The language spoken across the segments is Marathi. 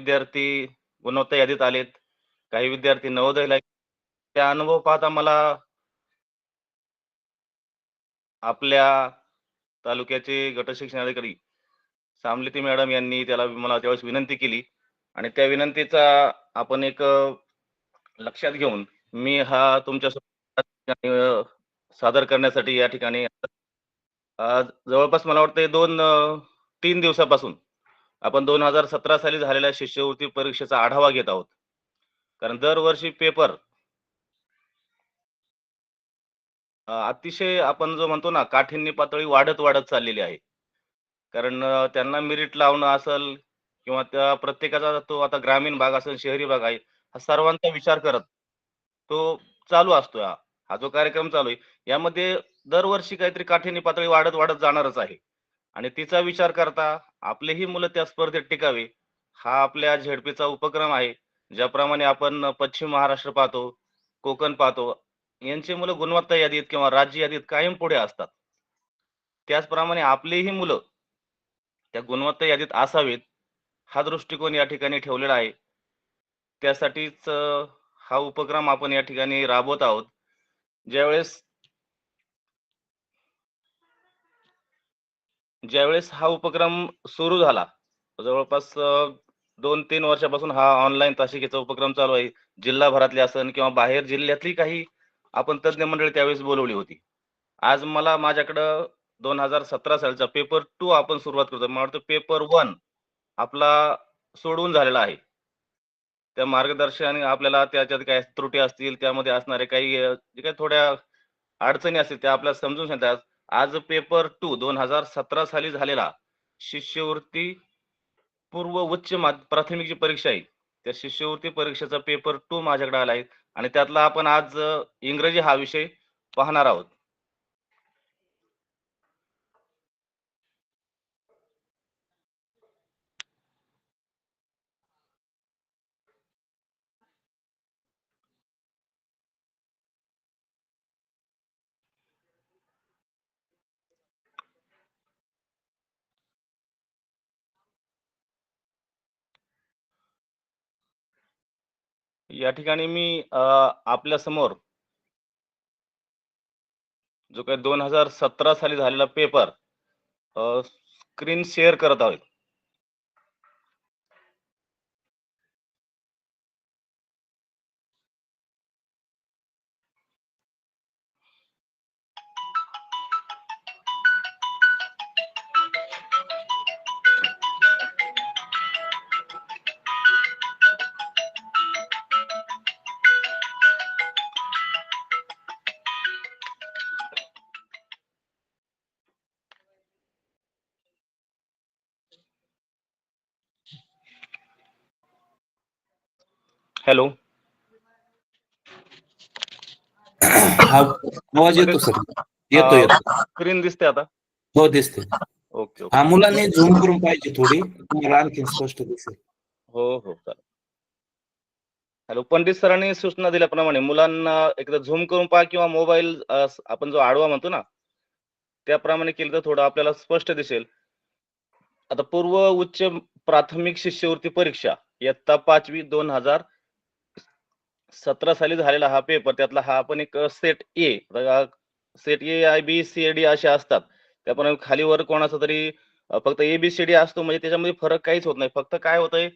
विद्यार्थी गुणवत्ता यादीत आलेत, काही विद्यार्थी नवोदयला आहेत. त्या अनुभव पाहता मला आपल्या तालुक्याचे गट शिक्षण अधिकारी सामलेती मॅडम यांनी मला त्यावेळेस विनंती केली आणि त्या विनंतीचा आपण एक लक्षात घेऊन मी हा तुमच्यासमोर सादर करण्यासाठी या ठिकाणी जवळपास मला वाटतं 3 दिवसापासून आपण 2017 साली झालेल्या शिष्यवृत्ती परीक्षेचा आढावा घेत आहोत. कारण दरवर्षी पेपर अतिशय आपण जो म्हणतो ना, काठिण्य पातळी वाढत वाढत चाललेली आहे. कारण त्यांना मेरिट लावणं असेल किंवा त्या प्रत्येकाचा तो आता ग्रामीण भाग असेल, शहरी भाग आहे, हा सर्वांचा विचार करत तो चालू असतो. हा जो कार्यक्रम चालू आहे, यामध्ये दरवर्षी काहीतरी काठिण्य पातळी वाढत वाढत जाणारच आहे. आणि तिचा विचार करता आपलीही मुलं त्या स्पर्धेत टिकावी, हा आपल्या झेडपीचा उपक्रम आहे. ज्याप्रमाणे आपण पश्चिम महाराष्ट्र पाहतो, कोकण पाहतो, यांची मुलं गुणवत्ता यादीत किंवा राज्य यादीत कायम पुढे असतात. त्याचप्रमाणे आपलीही मुलं त्या गुणवत्ता यादीत असावीत, हा दृष्टिकोन या ठिकाणी ठेवलेला आहे. त्यासाठीच हा उपक्रम आपण या ठिकाणी राबवत आहोत. ज्यावेळेस ज्यावेळेस हा उपक्रम सुरू झाला, जवळपास 2-3 वर्षापासून हा ऑनलाईन तासिकेचा उपक्रम चालू आहे. जिल्हाभरातले असन किंवा बाहेर जिल्ह्यातली काही आपण तज्ञ मंडळी त्यावेळेस बोलावली होती. आज मला माझ्याकडं 2017 सालचा पेपर 2 आपण सुरुवात करतो. मला वाटतं पेपर 1 आपला सोडवून झालेला आहे. त्या मार्गदर्शन आपल्याला त्याच्यात काय त्रुटी असतील, त्यामध्ये असणारे काही जे काही थोड्या अडचणी असतील त्या आपल्याला समजून सांगतात. आज पेपर 2 2017 साली झालेला शिष्यवृत्ती पूर्व उच्च प्राथमिक जी परीक्षा आहे, त्या शिष्यवृत्ती परीक्षेचा पेपर 2 माझ्याकडे आला आहे आणि त्यातला आपण आज इंग्रजी हा विषय पाहणार आहोत. या ठिकाणी मी आपल्या समोर जो काही 2017 साली झालेला पेपर स्क्रीन शेअर करत आहोत. हॅलो. आवाज येतो सर? येतो येतो. स्क्रीन दिसते आता? हो दिसते. Okay okay. हा, मुलांनी झूम करून पाहिजे थोडी, तुम्हाला आणखी स्पष्ट दिसेल. हो हो चालेल. हॅलो. पंडित सरांनी सूचना दिल्याप्रमाणे मुलांना एकदा झूम करून पहा किंवा मोबाईल आपण जो आडवा म्हणतो ना, त्याप्रमाणे केलं तर थोडं आपल्याला स्पष्ट दिसेल. आता पूर्व उच्च प्राथमिक शिष्यवृत्ती परीक्षा इयत्ता 5वी 2017 साली झालेला हा पेपर, त्यातला हा आपण एक set A, set A, B, C, D असे असतात. त्याप्रमाणे खालीवर कोणाचा तरी फक्त एबीसीडी असतो, म्हणजे त्याच्यामध्ये फरक काहीच होत नाही. फक्त काय होतंय,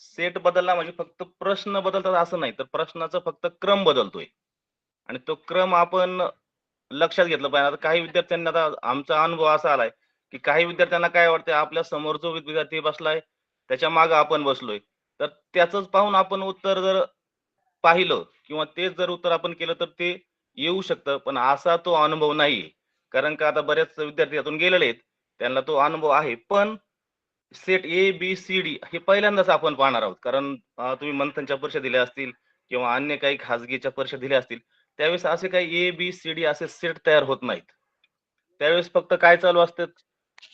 सेट बदलला म्हणजे फक्त प्रश्न बदलतात असं नाही, तर प्रश्नाचा फक्त क्रम बदलतोय आणि तो क्रम आपण लक्षात घेतलं पाहिजे. आता काही विद्यार्थ्यांना, आता आमचा अनुभव असा आलाय की काही विद्यार्थ्यांना काय वाटतंय, आपल्या समोर जो विद्यार्थी बसलाय त्याच्या मागे आपण बसलोय, तर त्याचंच पाहून आपण उत्तर जर पाहिलं किंवा तेच जर उत्तर आपण केलं तर ते येऊ शकतं. पण असा तो अनुभव नाहीये. कारण का आता बरेच विद्यार्थी यातून गेलेले आहेत, त्यांना तो अनुभव आहे. पण set A, B, C, D हे पहिल्यांदाच आपण पाहणार आहोत. कारण तुम्ही मंथनच्या परीक्षा दिल्या असतील किंवा अन्य काही खाजगीच्या परीक्षा दिल्या असतील, त्यावेळेस असे काही ए, बी, सी, डी असे सेट तयार होत नाहीत. त्यावेळेस फक्त काय चालू असतं,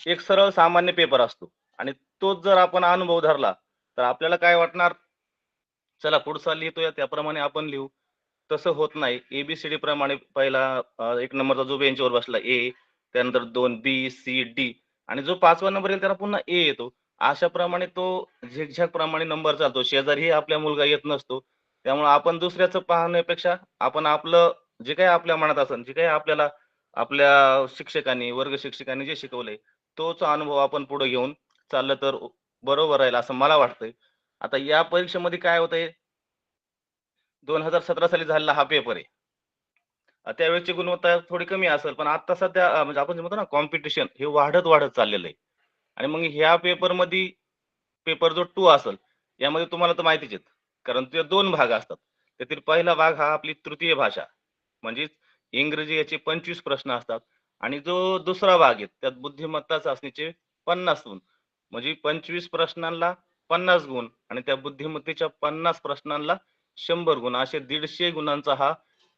एक सरळ सामान्य पेपर असतो आणि तोच जर आपण अनुभव धरला तर आपल्याला काय वाटणार, चला पुढचा लिहितोय त्याप्रमाणे आपण लिहू. तसं होत नाही. एबीसीडी प्रमाणे पहिला 1 नंबरचा जो बेंचवर बसला ए, त्यानंतर 2 बी, सी, डी आणि जो 5वा नंबर येईल त्याला पुन्हा ए येतो. अशाप्रमाणे तो झिगझॅग प्रमाणे नंबर चालतो. शेजारीही आपल्या मुलगा येत नसतो. त्यामुळे आपण दुसऱ्याचं पाहण्यापेक्षा आपण आपलं जे काही आपल्या मनात असेल, जे काही आपल्याला आपल्या शिक्षकांनी, वर्ग शिक्षकांनी जे शिकवलंय, तोच अनुभव आपण पुढे घेऊन चाललं तर बरोबर राहील असं मला वाटतंय. आता या परीक्षेमध्ये काय होतंय 2017 साली झालेला हा पेपर आहे. त्यावेळेसची गुणवत्ता थोडी कमी असेल, पण आता सध्या म्हणजे आपण जे म्हणतो ना कॉम्पिटिशन हे वाढत चाललेलं आहे. आणि मग ह्या पेपरमध्ये पेपर जो 2 असेल, यामध्ये तुम्हाला तर माहितीच आहे. कारण ते 2 भाग असतात. त्यातील पहिला भाग हा आपली तृतीय भाषा, म्हणजेच इंग्रजी याचे 25 प्रश्न असतात आणि जो दुसरा भाग आहे, त्यात बुद्धिमत्ता चाचणीचे 50 गुण. म्हणजे 25 प्रश्नांना 50 गुण आणि त्या बुद्धिमत्तेच्या 50 प्रश्नांना 100 गुण असे 150 गुणांचा हा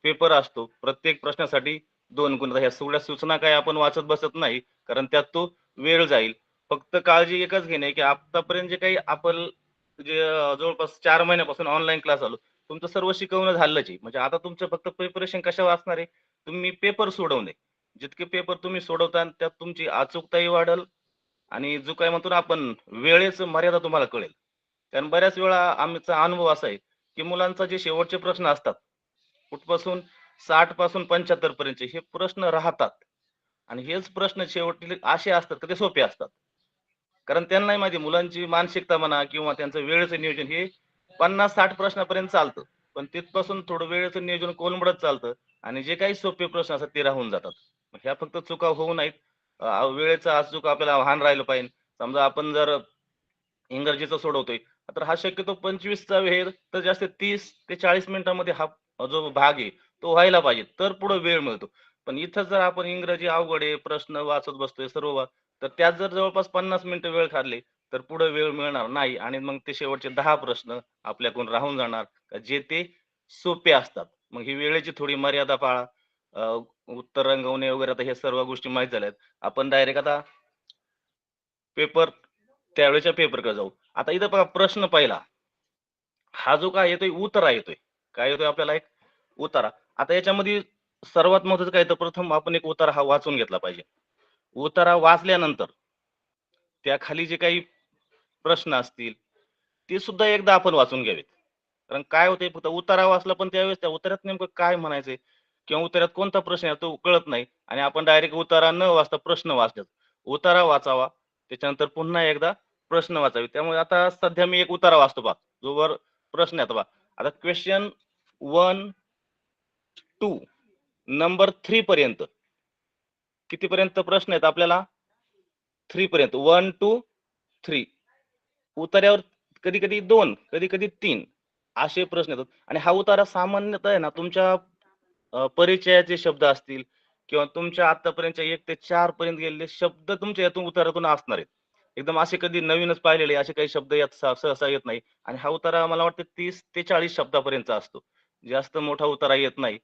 पेपर असतो. प्रत्येक प्रश्नासाठी 2 गुण. आता ह्या सगळ्या सूचना काही आपण वाचत बसत नाही, कारण त्यात तो वेळ जाईल. फक्त काळजी एकच घेणे, की आतापर्यंत जे काही आपण जे जवळपास 4 महिन्यापासून ऑनलाईन क्लास झालो. तुमचं सर्व शिकवणं झालंच आहे. म्हणजे आता तुमचं फक्त प्रिपरेशन कशावर असणार आहे? तुम्ही पेपर सोडवणे. जितके पेपर तुम्ही सोडवताल त्यात तुमची अचूकताही वाढेल आणि जो काही म्हणतो ना आपण वेळेचं मर्यादा तुम्हाला कळेल. कारण बऱ्याच वेळा आमचा अनुभव असा आहे, की मुलांचा जे शेवटचे प्रश्न असतात, कुठपासून 60 पासून 75 पर्यंतचे हे प्रश्न राहतात आणि हेच प्रश्न शेवटी असे असतात, की ते सोपे असतात. कारण त्यांनाही माहिती आहे मुलांची मानसिकता म्हणा किंवा त्यांचं वेळेचं नियोजन हे 50-60 प्रश्नापर्यंत चालतं. पण तिथपासून थोडं वेळेचं नियोजन कोलमडत चालतं आणि जे काही सोपे प्रश्न असतात ते राहून जातात. मग ह्या फक्त चुका होऊ नयेत. वेळेचं अचूक आपल्याला भान राहिलं पाहिजे. समजा आपण जर इंग्रजीचं सोडवतोय, तर हा शक्यतो 25चा वेळ तर जास्त 30 ते 40 मिनिटांमध्ये हा जो भाग आहे, तो व्हायला पाहिजे. तर पुढे वेळ मिळतो. पण इथं जर आपण इंग्रजी अवघड आहे, प्रश्न वाचत बसतोय सर्व तर त्यात जर जवळपास 50 मिनिटं वेळ काढली, तर पुढे वेळ मिळणार नाही आणि मग ते शेवटचे 10 प्रश्न आपल्याकडून राहून जाणार, जे ते सोपे असतात. मग ही वेळेची थोडी मर्यादा पाळा. अ, उत्तर रंगवणे वगैरे आता हे सर्व गोष्टी माहीत झाल्यात. आपण डायरेक्ट आता पेपर त्यावेळेच्या पेपरकडे जाऊ. आता इथं बघा प्रश्न पहिला, हा जो काय येतोय उतारा येतोय. काय येतोय आपल्याला एक उतारा. आता याच्यामध्ये सर्वात महत्त्वाचं काय तर प्रथम आपण एक उतारा हा वाचून घेतला पाहिजे. उतारा वाचल्यानंतर त्याखाली जे काही प्रश्न असतील, ते सुद्धा एकदा आपण वाचून घ्यावेत. कारण काय होतंय फक्त उतारा वाचला पण त्यावेळेस त्या उतार्यात नेमकं काय म्हणायचंय किंवा उतार्यात कोणता प्रश्न आहे तो कळत नाही आणि आपण डायरेक्ट उतारा न वाचता प्रश्न वाचतात. उतारा वाचावा, त्याच्यानंतर पुन्हा एकदा प्रश्न वाचावे. त्यामुळे आता सध्या मी एक उतारा वाचतो पहा, जो वर प्रश्न आहे पहा. आता क्वेश्चन 1, 2 नंबर 3 पर्यंत कितीपर्यंत प्रश्न आहेत आपल्याला? 3 पर्यंत 1 टू 3 उतार्यावर कधी-कधी 2, कधी-कधी 3 असे प्रश्न येतात आणि हा उतारा सामान्यतः आहे ना तुमच्या परिचयाचे शब्द असतील किंवा तुमच्या आतापर्यंतच्या 1 ते 4 पर्यंत गेलेले शब्द तुमच्या यातून उताऱ्यातून असणार आहेत. एकदम असे कधी नवीनच पाहिलेले असे काही शब्द यात सहसा येत नाही आणि हा उतारा मला वाटतं 30 ते 40 शब्दापर्यंतचा असतो. जास्त मोठा उतारा येत नाही.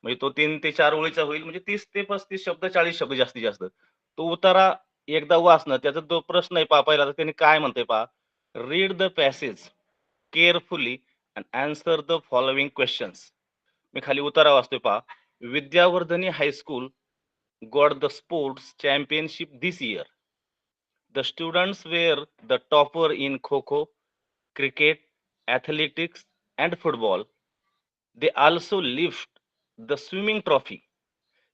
म्हणजे तो 3 ते 4 ओळीचा होईल म्हणजे 30 ते 35 शब्द, 40 शब्द जास्तीत जास्त. तो उतारा एकदा वाचणं त्याचा जो प्रश्न आहे पहा पहिला तर त्यांनी काय म्हणतंय पहा, read the passage carefully and answer the following questions. मी खाली उतारा वाचतोय पहा. Vidyavardhani high school got the sports championship this year. The students were the topper in Kho-Kho, cricket, athletics, and football. They also lift the swimming trophy.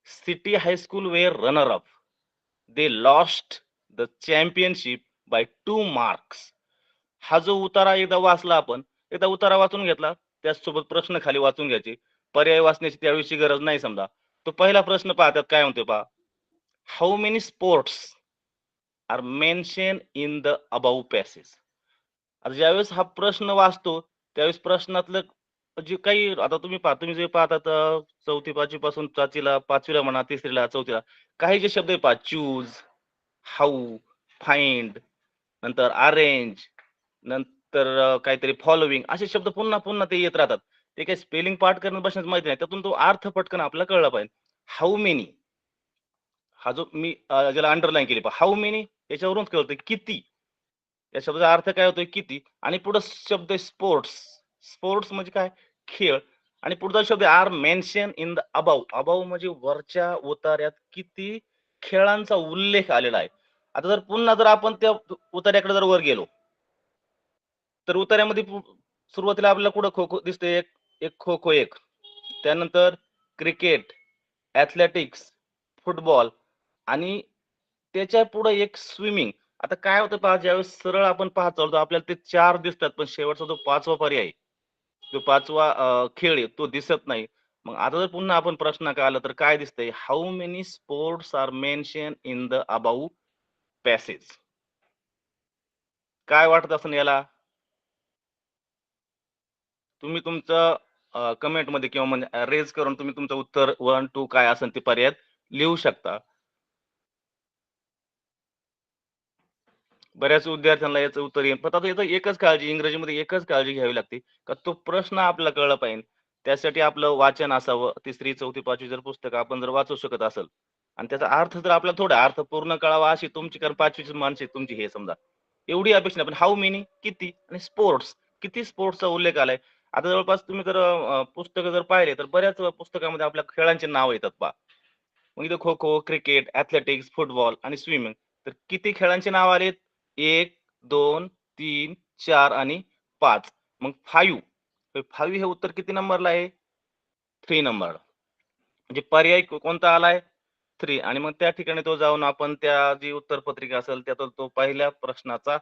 City High School were runner-up. They lost the championship by 2 marks. हा जो उतारा एकदा वाचला आपण, एकदा उतारा वाचून घेतला, त्याचसोबत प्रश्न खाली वाचून घ्यायचे. पर्याय वाचण्याची त्यावेळेची गरज नाही समजा. तो पहिला प्रश्न पहा त्यात काय म्हणतोय पहा. How many sports are mention in the above passage. आता ज्यावेळेस हा प्रश्न वाचतो, त्यावेळेस प्रश्नातलं जे काही आता तुम्ही पहा, तुम्ही जे पाहतात 4थी 5वी पासून 5वीला म्हणा, 3रीला, 4थीला काही जे शब्द आहे पहा चूज, हाऊ, फाइंड, नंतर अरेंज, नंतर काहीतरी फॉलोविंग असे शब्द पुन्हा ते येत राहतात. ते काही स्पेलिंग पाठ करणं बसण्याचं माहिती नाही. त्यातून तो अर्थ पटकन आपल्याला कळला पाहिजे. हाऊ मेनी हा जो मी ज्याला अंडरलाईन केली पहा, हाऊ मेनी याच्यावरूनच कळतं किती. या शब्दाचा अर्थ काय होतोय किती आणि पुढे शब्द आहे स्पोर्ट्स. स्पोर्ट्स म्हणजे काय? खेळ आणि पुढचा शब्द are mention in the above. Above म्हणजे वरच्या उतार्यात किती खेळांचा उल्लेख आलेला आहे. आता जर पुन्हा जर आपण त्या उतार्याकडे जर वर गेलो तर उतार्यामध्ये सुरुवातीला आपल्याला कुठं खो खो दिसते, एक एक खो खो एक, त्यानंतर क्रिकेट, ऍथलेटिक्स, फुटबॉल आणि त्याच्या पुढे एक स्विमिंग. आता काय होतं पहा, ज्यावेळेस सरळ आपण पाहत चालतो आपल्याला ते 4 दिसतात, पण शेवटचा जो 5वा पर्याय आहे, जो 5वा खेळ आहे तो दिसत नाही. मग आता जर पुन्हा आपण प्रश्न आला तर काय दिसतंय, how many sports are mention in the above passage. काय वाटत असेल याला? तुम्ही तुमचं कमेंट मध्ये किंवा म्हणजे रेज करून तुम्ही तुमचं उत्तर 1, 2 काय असेल ते पर्याय लिहू शकता. बऱ्याच विद्यार्थ्यांना याचं उत्तर येईल, पण आता याचं एकच काळजी, इंग्रजीमध्ये एकच काळजी घ्यावी लागते का तो प्रश्न आपल्याला कळला पाहिजे. त्यासाठी आपलं वाचन असावं. 3री, 4थी, 5वी जर पुस्तक आपण जर वाचू शकत असेल आणि त्याचा अर्थ जर आपल्याला थोडा अर्थ पूर्ण कळावा अशी तुमची, कारण 5वीची माणसे तुमची हे समजा एवढी अपेक्षा नाही. पण हाऊ मेनी किती आणि स्पोर्ट्स किती स्पोर्ट्सचा उल्लेख आलाय. आता जवळपास तुम्ही जर पुस्तकं जर पाहिले तर बऱ्याच पुस्तकामध्ये आपल्या खेळांचे नाव येतात पहा. मग इथं kho kho, cricket, athletics, football आणि स्विमिंग. तर किती खेळांचे नाव आलेत? 1, 2, 3, 4 आणि 5. मग 5. तर 5 हे उत्तर किती नंबरला आहे? 3 नंबर. म्हणजे पर्याय कोणता आलाय? 3. आणि मग त्या ठिकाणी तो जाऊन आपण त्या जी उत्तरपत्रिका असेल त्यातून तो पहिल्या प्रश्नाचा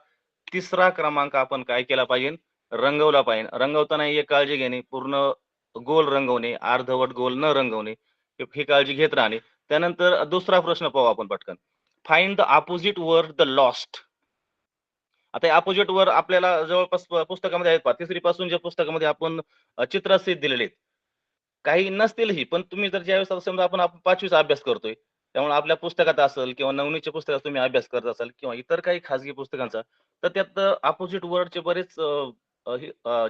3रा क्रमांक आपण काय केला पाहिजे? रंगवला पाहिजे. रंगवताना एक काळजी घेणे, पूर्ण गोल रंगवणे, अर्धवट गोल न रंगवणे, ही काळजी घेत राहणे. त्यानंतर दुसरा प्रश्न पाहू आपण पटकन. Find the opposite word the lost. आता अपोजिट वर आपल्याला जवळपास पुस्तकामध्ये आहेत पहा. 3री पासून ज्या पुस्तकामध्ये आपण चित्रसहित दिलेले आहेत. काही नसतीलही, पण तुम्ही जर ज्यावेळेस आता समजा आपण 5वीचा अभ्यास करतोय, त्यामुळे आपल्या पुस्तकात असेल किंवा 9वीच्या पुस्तकात तुम्ही अभ्यास करत असाल किंवा इतर काही खाजगी पुस्तकांचा, तर त्यात अपोजिट वर्डचे बरेच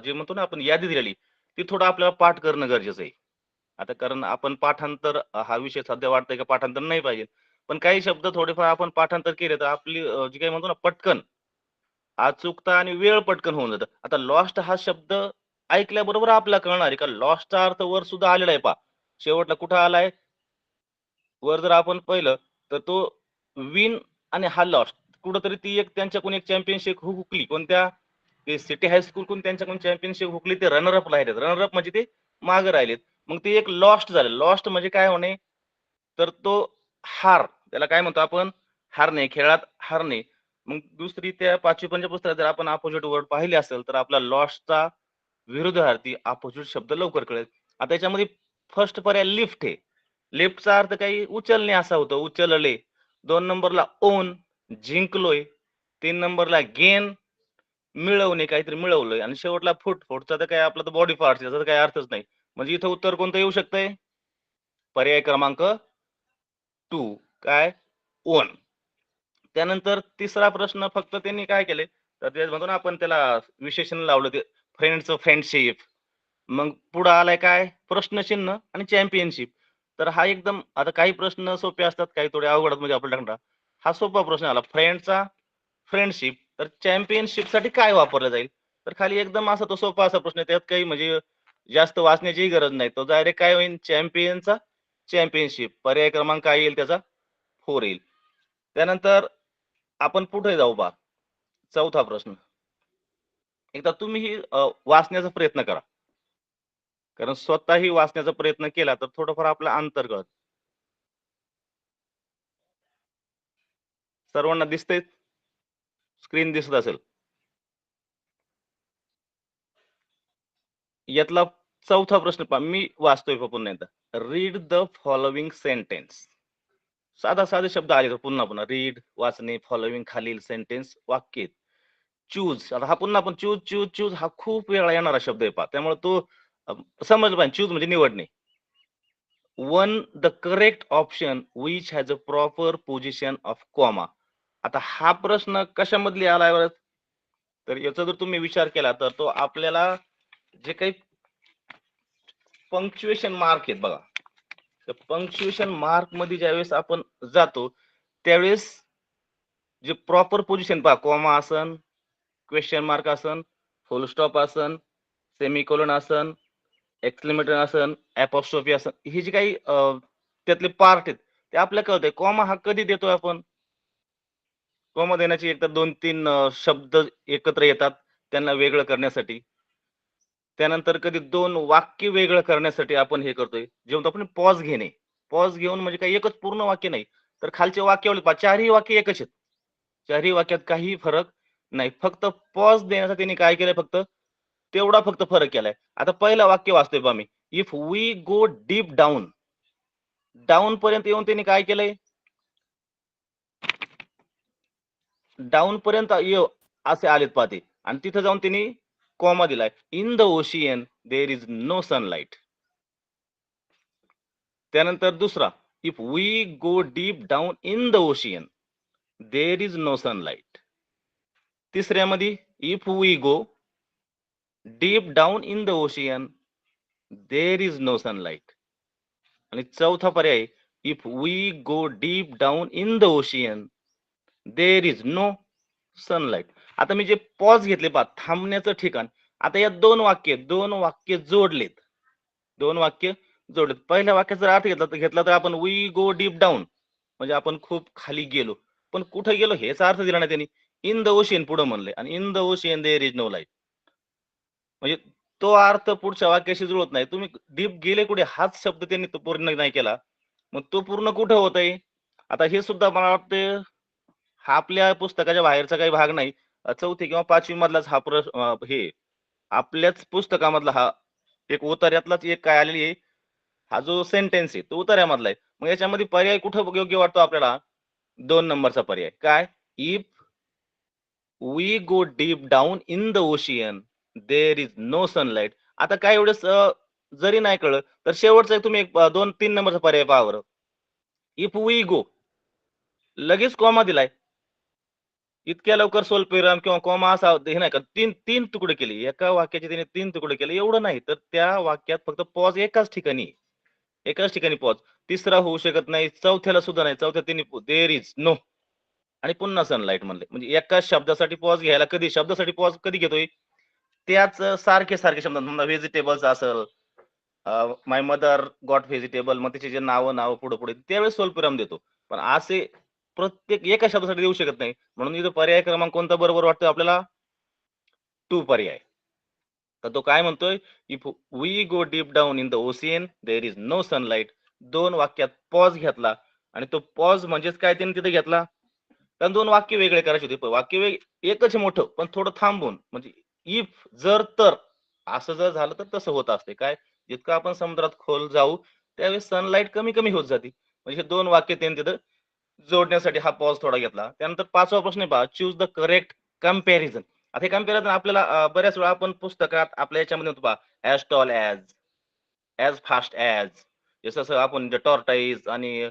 जे म्हणतो ना आपण यादी दिलेली, ती थोडं आपल्याला पाठ करणं गरजेचं आहे. आता कारण आपण पाठांतर हा विषय सध्या वाटतंय का पाठांतर नाही पाहिजे. पण काही शब्द थोडेफार आपण पाठांतर केले तर आपली जी काही म्हणतो ना पटकन अचूकता आणि वेळ पटकन होऊन जातं. आता लॉस्ट हा शब्द ऐकल्याबरोबर आपल्याला कळणार आहे का लॉस्टचा अर्थ वर सुद्धा आलेला आहे पहा. शेवटला कुठं आलाय? वर जर आपण पाहिलं तर तो विन आणि हा लॉस्ट कुठंतरी ती एक त्यांच्याकडून एक चॅम्पियनशिप हुकली. कोणत्या? ते सिटी हायस्कूलकडून त्यांच्याकडून चॅम्पियनशिप हुकली. ते रनर अप राहिलेत. रनर अप म्हणजे ते मागे राहिलेत. मग ते एक लॉस्ट झालं. लॉस्ट म्हणजे काय होणे? तर तो हार. त्याला काय म्हणतो आपण? हारणे, खेळात हारणे. मग दुसरी त्या 5वी पंच पुस्तकात जर आपण अपोजिट वर्ड पाहिले असेल तर आपला लॉस्टचा विरुद्धार्थी अपोजिट शब्द लवकर कळेल. आता याच्यामध्ये फर्स्ट पर्याय लिफ्ट आहे. लिफ्टचा अर्थ काही उचलणे असा होतो, उचलले. 2 नंबरला ओन, जिंकलोय. 3 नंबरला गेन, मिळवणे, काहीतरी मिळवलंय. आणि शेवटला फूट. फूटचा तर काय आपला तर बॉडी पार्ट, याचा तर काही अर्थच नाही. म्हणजे इथं उत्तर कोणतं येऊ शकतंय? पर्याय क्रमांक 2 काय? ओन. त्यानंतर 3रा प्रश्न फक्त त्यांनी काय केले, तर ते म्हणतो ना आपण त्याला विशेषण लावलं ते फ्रेंड्सचं फ्रेंडशिप. मग पुढं आलाय काय? प्रश्नचिन्ह आणि चॅम्पियनशिप. तर हा एकदम आता काही प्रश्न सोपे असतात, काही थोडे अवघड म्हणजे आपल्याला टाकणार. हा सोपा प्रश्न आला. फ्रेंडचा फ्रेंडशिप, तर चॅम्पियनशिपसाठी काय वापरलं जाईल? तर खाली एकदम असा तो सोपा असा प्रश्न आहे. त्यात काही म्हणजे जास्त वाचण्याचीही गरज नाही. तो डायरेक्ट काय होईल? चॅम्पियनचा चॅम्पियनशिप. पर्याय क्रमांक काय येईल त्याचा? 4 येईल. त्यानंतर आपण पुढे जाऊ पहा. 4था प्रश्न. एकदा तुम्हीही वाचण्याचा प्रयत्न करा. कारण स्वतःही वाचण्याचा प्रयत्न केला तर थोडंफार आपलं अंतर कळतं. सर्वांना दिसतंय? स्क्रीन दिसत असेल. यातला 4था प्रश्न पहा. मी वाचतोय पुन्हा एकदा. Read the following sentence. साधे शब्द आले तर पुन्हा पुन्हा. रीड, वाचणे, फॉलोइंग, खालील सेंटेन्स, वाक्य. चूज. आता हा पुन्हा आपण चूज, चूज, चूज हा खूप वेळा येणारा शब्द आहे पहा. त्यामुळे तो अ, समजलं पाहिजे. चूज म्हणजे निवडणे. One the correct option which has a proper position of comma. आता हा प्रश्न कशामधली आलाय बरं? तर याचा जर तुम्ही विचार केला तर तो आपल्याला जे काही पंक्च्युएशन मार्क आहेत बघा. तर पंक्च्युएशन मार्क मध्ये ज्यावेळेस आपण जातो त्यावेळेस जे प्रॉपर पोझिशन पहा, कॉमा असन, क्वेश्चन मार्क असन, फुल स्टॉप असन, सेमिकोलन असन, एक्सक्लेमेटर असन, अपॉस्ट्रोफी असन, ही जी काही त्यातले पार्ट आहेत ते आपल्याला कळतंय. कॉमा हा कधी देतोय आपण? कॉमा देण्याची एकतर 2-3 शब्द एकत्र येतात त्यांना वेगळं करण्यासाठी. त्यानंतर कधी 2 वाक्य वेगळं करण्यासाठी आपण हे करतोय. जे म्हणतो आपण पॉज घेणे. पॉज घेऊन म्हणजे काही एकच पूर्ण वाक्य नाही. तर खालचे वाक्यावले पहा, चारही वाक्य एकच आहेत. चारही वाक्यात काहीही फरक नाही. फक्त पॉज देण्याचा त्यांनी काय केलंय फक्त तेवढा फक्त फरक केलाय. आता पहिलं वाक्य वाचतोय पहा मी. If we go deep down. Down पर्यंत येऊन त्यांनी काय केलंय? डाउन पर्यंत असे आलेत पहा ते आणि तिथं जाऊन त्यांनी कॉमा दिलाय. In the ocean there is no sunlight. त्यानंतर दुसरा, if we go deep down in the ocean there is no sunlight. तिसऱ्यामध्ये, if we go deep down in the ocean there is no sunlight. आणि चौथा पर्याय, if we go deep down in the ocean there is no sunlight. आता मी जे पॉज घेतले पहा, थांबण्याचं ठिकाण. आता या दोन वाक्य जोडलेत. दोन वाक्य जोडलेत. पहिल्या वाक्याचा जर अर्थ घेतला तर आपण वी गो डीप डाऊन म्हणजे आपण खूप खाली गेलो. पण कुठे गेलो हेचा अर्थ दिला नाही त्यांनी. इन द ओशियन पुढे म्हणले आणि in the ocean there is no light. म्हणजे तो अर्थ पुढच्या वाक्याशी जुळत नाही. तुम्ही डीप गेले कुठे हाच शब्द त्यांनी तो पूर्ण नाही केला. मग तो पूर्ण कुठे होतंय? आता हे सुद्धा मला वाटतं हा आपल्या पुस्तकाच्या बाहेरचा काही भाग नाही. 4थी किंवा 5वी मधलाच हा हे आपल्याच पुस्तकामधला हा एक उतार्यातलाच एक काय आलेली आहे. हा जो सेंटेन्स आहे तो उतार्यामधला आहे. मग याच्यामध्ये पर्याय कुठं योग्य वाटतो आपल्याला? 2 नंबरचा पर्याय. काय? If we go deep down in the ocean there is no sunlight. आता काय एवढंच जरी नाही कळलं तर शेवटचा एक तुम्ही 2-3 नंबरचा पर्याय पहा बरं. इफ वी गो लगेच कॉमा दिलाय. इतक्या लवकर स्वल्पविराम किंवा कॉमा असा हे नाही का, तीन तुकडे केले. एका वाक्याचे त्याने 3 तुकडे केले एवढं नाही. तर त्या वाक्यात फक्त पॉज एकाच ठिकाणी. एकाच ठिकाणी पॉज. तिसरा होऊ शकत नाही. चौथ्याला सुद्धा नाही. चौथ्यात त्यांनी देअर इज नो आणि पुन्हा सनलाईट म्हणले. म्हणजे एकाच शब्दासाठी पॉज घ्यायला कधी शब्दासाठी पॉज कधी घेतोय? त्याच सारखे शब्द समजा व्हेजिटेबल्स असेल, माय मदर गॉट व्हेजिटेबल मग त्याचे जे नावं पुढे त्यावेळेस स्वल्पविराम देतो. पण असे प्रत्येक एका शब्दासाठी देऊ शकत नाही. म्हणून इथं पर्याय क्रमांक कोणता बरोबर वाटतोय आपल्याला? 2 पर्याय. तर तो काय म्हणतोय? If we go deep down in the ocean there is no sunlight. 2 वाक्यात पॉज घेतला आणि तो पॉज म्हणजेच काय त्यांनी तिथे घेतला? कारण 2 वाक्य वेगळे करायचे होते. एकच आहे मोठं पण थोडं थांबून म्हणजे इफ जर तर असं जर झालं तर तसं होत असते. काय? जितकं आपण समुद्रात खोल जाऊ त्यावेळेस सनलाईट कमी होत जाते. म्हणजे हे 2 वाक्य त्यांनी तिथं जोडण्यासाठी हा पॉज थोडा घेतला. त्यानंतर 5वा प्रश्न आहे पहा, चूज द करेक्ट कंपॅरिझन. आता हे कंपॅरिझन आपल्याला बऱ्याच वेळा आपण पुस्तकात आपल्या याच्यामध्ये होतो पहा, as tall as, as fast as. जसं आपण टॉर्टाइज आणि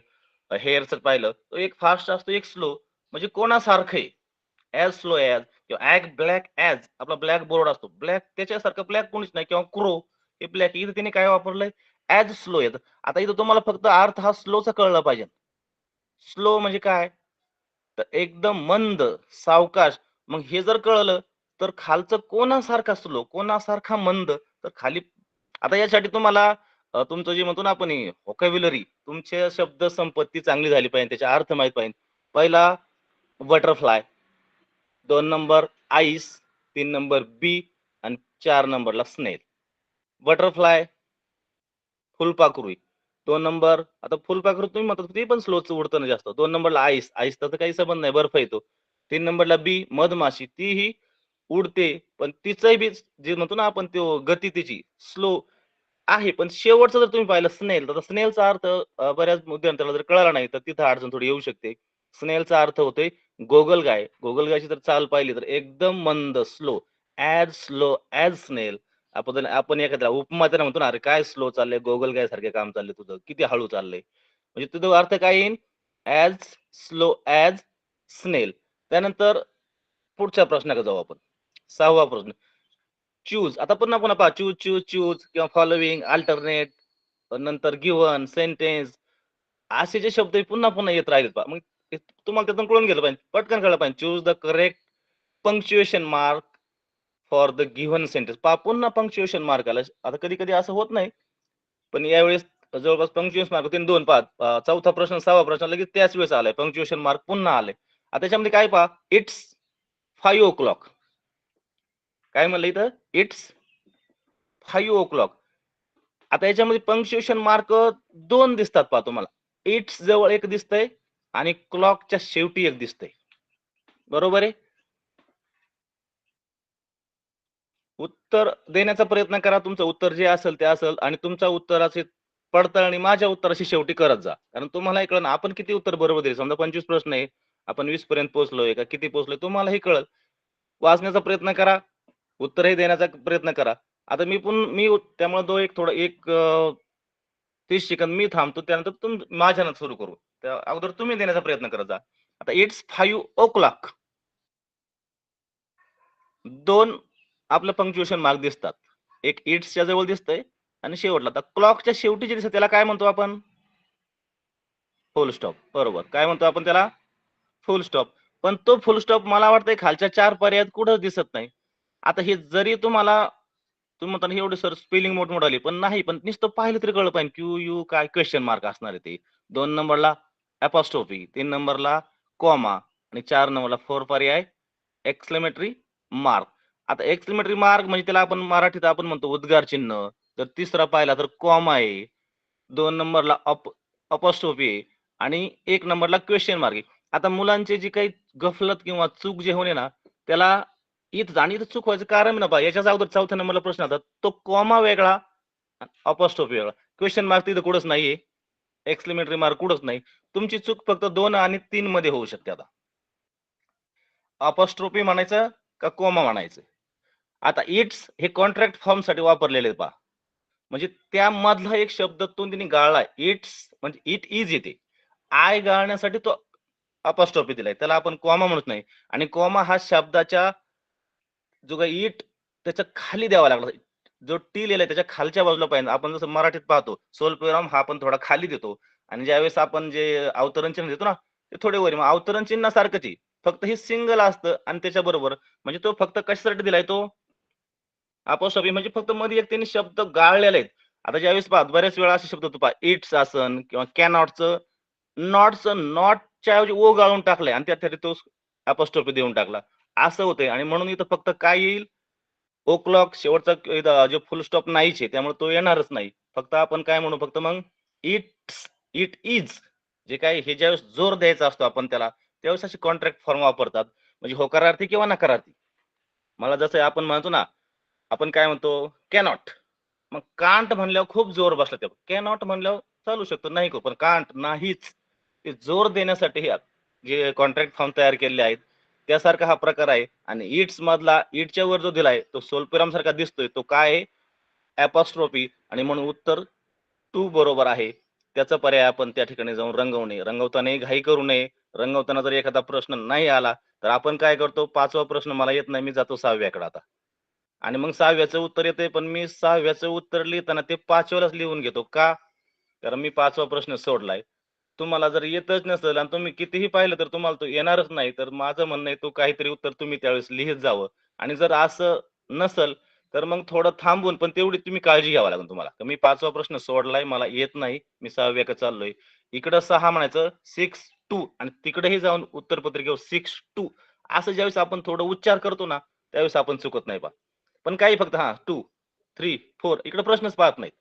हेअरचं पाहिलं, तो एक फास्ट असतो, एक स्लो. म्हणजे कोणासारखं आहे? ॲज स्लो ॲज किंवा ॲज ब्लॅक ॲज. आपला ब्लॅक बोर्ड असतो. ब्लॅक त्याच्यासारखं ब्लॅक कोणीच नाही किंवा क्रो हे ब्लॅक. इथं त्याने काय वापरलंय? ॲज स्लो येतं. आता इथं तुम्हाला फक्त अर्थ हा स्लोचा कळला पाहिजे. स्लो म्हणजे काय? तर एकदम मंद, सावकाश. मग हे जर कळलं, तर खालचं कोणासारखा स्लो, कोणासारखा मंद, तर खाली आता यासाठी तुम्हाला तुमचं जे म्हणतो ना आपण व्होकॅब्युलरी, तुमची शब्द संपत्ती चांगली झाली पाहिजे, त्याचे अर्थ माहीत पाहिजे. पहिला बटरफ्लाय, 2 नंबर आईस, 3 नंबर बी आणि 4 नंबरला स्नेल. बटरफ्लाय फुलपाखरू. 2 नंबर आता फुलपाखरू तुम्ही म्हणता ते पण स्लोच उडतं ना जास्त. 2 नंबरला आईस, आईसचा तर काही संबंध नाही, बर्फ येतो. 3 नंबरला बी मधमाशी, तीही उडते, पण तिचंही बी जे म्हणतो ना आपण तो गती तिची स्लो आहे. पण शेवटचं जर तुम्ही पाहिलं स्नेल, तर स्नेलचा अर्थ बऱ्याच मध्यंतराला जर कळाला नाही, तर तिथं अडचण थोडी येऊ शकते. स्नेलचा अर्थ होतोय गोगलगाय. गोगलगायची जर चाल पाहिली तर एकदम मंद, स्लो ॲज स्नेल. आपण एखाद्याला उपमा त्यांना म्हणतो ना, "अरे काय स्लो चाललंय, गोगलगायसारखे काम चाललंय तुझं, किती हळू चाललंय." म्हणजे तुझा अर्थ काय येईल? ॲज स्लो ॲज स्नेल. त्यानंतर पुढच्या प्रश्नाकडे जाऊ आपण. 6वा प्रश्न. चूज. आता पुन्हा पहा चूज किंवा फॉलोइंग, अल्टरनेट, नंतर गिव्हन, सेंटेन्स असे जे शब्द पुन्हा येत राहिले पहा. मग ते तुम्हाला त्यातून कळून गेलं पाहिजे. पटकन कळलं पाहिजे. Choose the correct punctuation mark for the given sentence. पहा पुन्हा पंक्च्युएशन मार्क आला. आता कधी-कधी असं होत नाही. पण यावेळेस जवळपास पंक्च्युएशन मार्क 3-2 पहा. 4था प्रश्न 6वा प्रश्न लगेच त्याच वेळेस आलाय. पंक्च्युएशन मार्क पुन्हा आले. आता त्याच्यामध्ये काय पहा, इट्स 5 o'clock. काय म्हणलं इथं, इट्स 5 o'clock. आता याच्यामध्ये पंक्च्युएशन मार्क 2 दिसतात पहा तुम्हाला. इट्स जवळ एक दिसतंय आणि क्लॉकच्या शेवटी एक दिसतंय. बरोबर आहे. उत्तर देण्याचा प्रयत्न करा. तुमचं उत्तर जे असेल ते असेल आणि तुमच्या उत्तराची पडताळणी माझ्या उत्तराशी शेवटी करत जा. कारण तुम्हालाही कळेल आपण किती उत्तर बरोबर दिले. समजा 25 प्रश्न आहे. आपण 20 पर्यंत पोहोचलोय का किती पोहोचलोय तुम्हालाही कळेल. वाचण्याचा प्रयत्न करा. उत्तरही देण्याचा प्रयत्न करा. आता मी त्यामुळे थोडं 30 सेकंद मी थांबतो. त्यानंतर माझ्यानं सुरू करू. त्या अगोदर तुम्ही देण्याचा प्रयत्न करत जा. आता इट्स 5 o'clock. 2 आपलं पंक्च्युएशन मार्क दिसतात. एक इट्सच्या जवळ दिसतंय आणि शेवटला. आता क्लॉकच्या शेवटी जे दिसतं त्याला काय म्हणतो आपण? फुल स्टॉप. बरोबर. काय म्हणतो आपण त्याला? फुल स्टॉप. पण तो फुल स्टॉप मला वाटतंय खालच्या 4 पर्यायात कुठंच दिसत नाही. आता हे जरी तुम्ही म्हणता ना एवढे सर स्पेलिंग मोठमोठं आली, पण नाही. पण नुसतं पाहिलं तरी कळलं पाहिजे क्यू यू काय क्वेश्चन मार्क असणार आहे ते. 2 नंबरला अपॉस्ट्रोफी, 3 नंबरला कॉमा आणि 4 नंबरला 4 पर्याय एक्सक्लेमेटरी मार्क. आता एक्सक्लेमेटरी मार्क म्हणजे त्याला आपण मराठीत आपण म्हणतो उद्गार चिन्ह. तर तिसरा पाहिला तर कॉमा आहे. 2 नंबरला अपॉस्ट्रोफी आहे आणि 1 नंबरला क्वेश्चन मार्क आहे. आता मुलांची जी काही गफलत किंवा चूक जे होणे ना त्याला इथं चूक व्हायचं कारण ना पहा याच्याच अगोदर 4थ्या नंबरला प्रश्न होता तो कॉमा वेगळा अपॉस्ट्रोफी वेगळा. क्वेश्चन मार्क तिथं कुठंच नाहीये. एक्सक्लेमेटरी मार्क कुठंच नाही. तुमची चूक फक्त 2 आणि 3 मध्ये होऊ शकते. आता अपॉस्ट्रोफी म्हणायचं का कॉमा म्हणायचं. आता इट्स हे कॉन्ट्रॅक्ट फॉर्म साठी वापरलेले पहा. म्हणजे त्यामधला एक शब्द तिने गाळलाय. इट्स म्हणजे इट इज येते. आय गाळण्यासाठी तो अपॉस्ट्रोफी दिलाय. त्याला आपण कॉमा म्हणत नाही. आणि कॉमा हा शब्दाच्या जो काही इट त्याच्या खाली द्यावा लागला. जो टी लिहिलाय त्याच्या खालच्या बाजूला पाहिजे. आपण जसं मराठीत पाहतो स्वल्पविराम हा आपण थोडा खाली देतो आणि ज्यावेळेस आपण जे अवतरण चिन्ह देतो ना ते थोडे वर. मग अवतरण चिन्हासारखंच आहे. फक्त हे सिंगल असतं आणि त्याच्याबरोबर म्हणजे तो फक्त कशासाठी दिलाय तो अपॉस्ट्रोफी म्हणजे फक्त मध्ये एक त्यांनी शब्द गाळलेले आहेत. आता ज्यावेळेस पहा बऱ्याच वेळा असे शब्द होतो पहा इट्स असन किंवा कॅनॉटचं नॉटच्या ऐवजी ओ गाळून टाकलंय आणि त्यासाठी तो अपॉस्ट्रोफी देऊन टाकला. असं होतंय आणि म्हणून इथं फक्त काय येईल ओ क्लॉक शेवटचा जो फुल स्टॉप नाहीच आहे त्यामुळे तो येणारच नाही. फक्त आपण काय म्हणू फक्त मग इट इज जे काही हे ज्यावेळेस जोर द्यायचा असतो आपण त्याला त्यावेळेस असे कॉन्ट्रॅक्ट फॉर्म वापरतात. म्हणजे होकारार्थी किंवा नकारार्थी. मला जसं आपण म्हणतो ना आपण काय म्हणतो कॅनॉट. मग कांट म्हणल्यावर खूप जोर बसला त्या. कॅनॉट म्हणल्यावर चालू शकतो नाही पण कांट नाहीच. ते जोर देण्यासाठी जे कॉन्ट्रॅक्ट फॉर्म तयार केलेले आहेत त्यासारखा हा प्रकार आहे. आणि इट्स मधला इटच्या वर जो दिलाय तो स्वल्पविराम सारखा दिसतोय तो काय आहे अपॉस्ट्रोफी आणि म्हणून उत्तर 2 बरोबर आहे. त्याचा पर्याय आपण त्या ठिकाणी जाऊन रंगवणे. रंगवताना घाई करू नये. रंगवताना जर एखादा प्रश्न नाही आला तर आपण काय करतो 5वा प्रश्न मला येत नाही मी जातो 6व्याकडे आता. आणि मग 6व्याचं उत्तर येतंय पण मी 6व्याचं उत्तर लिहिताना ते 5व्यालाच लिहून घेतो. का? कारण मी 5वा प्रश्न सोडलाय. तुम्हाला जर येतच नसेल आणि तुम्ही कितीही पाहिलं तर तुम्हाला तो येणारच नाही. तर माझं म्हणणं आहे तो काहीतरी उत्तर तुम्ही त्यावेळेस लिहित जावं. आणि जर असं नसेल तर मग थोडं थांबून पण तेवढी तुम्ही काळजी घ्यावी लागेल तुम्हाला. मी 5वा प्रश्न सोडलाय मला येत नाही. मी 6व्याकडे चाललोय. इकडं 6 म्हणायचं 6-2 आणि तिकडेही जाऊन उत्तरपत्रिकेवर 6-2 असं ज्यावेळेस आपण थोडं उच्चार करतो ना त्यावेळेस आपण चुकत नाही पहा. पण काही फक्त 2, 3, 4 इकडे प्रश्नच पाहत नाहीत.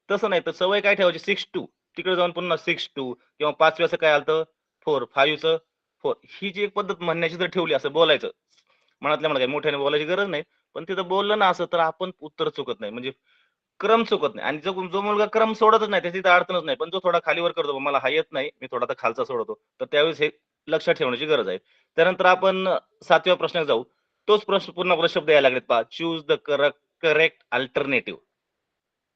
तसं नाही तर सवय काय ठेवायची 6-2 तिकडे जाऊन पुन्हा 6-2 किंवा 5व्याचं काय आलतं 4, 5चं 4 ही जी एक पद्धत म्हणण्याची जर ठेवली असं बोलायचं. मनातल्या मनात काही मोठ्याने बोलायची गरज नाही. पण तिथं बोललं ना असं तर आपण उत्तर चुकत नाही. म्हणजे क्रम चुकत नाही. आणि जो मुलगा क्रम सोडतच नाही त्याची तर अडचणच नाही. पण जो थोडा खालीवर करतो मला हा येत नाही, मी थोडा आता खालचा सोडवतो. तर त्यावेळेस हे लक्षात ठेवण्याची गरज आहे. त्यानंतर आपण 7व्या प्रश्नात जाऊ. तोच प्रश्न पुन्हा आपला शब्द यायला लागलेत पहा. Choose the correct alternative.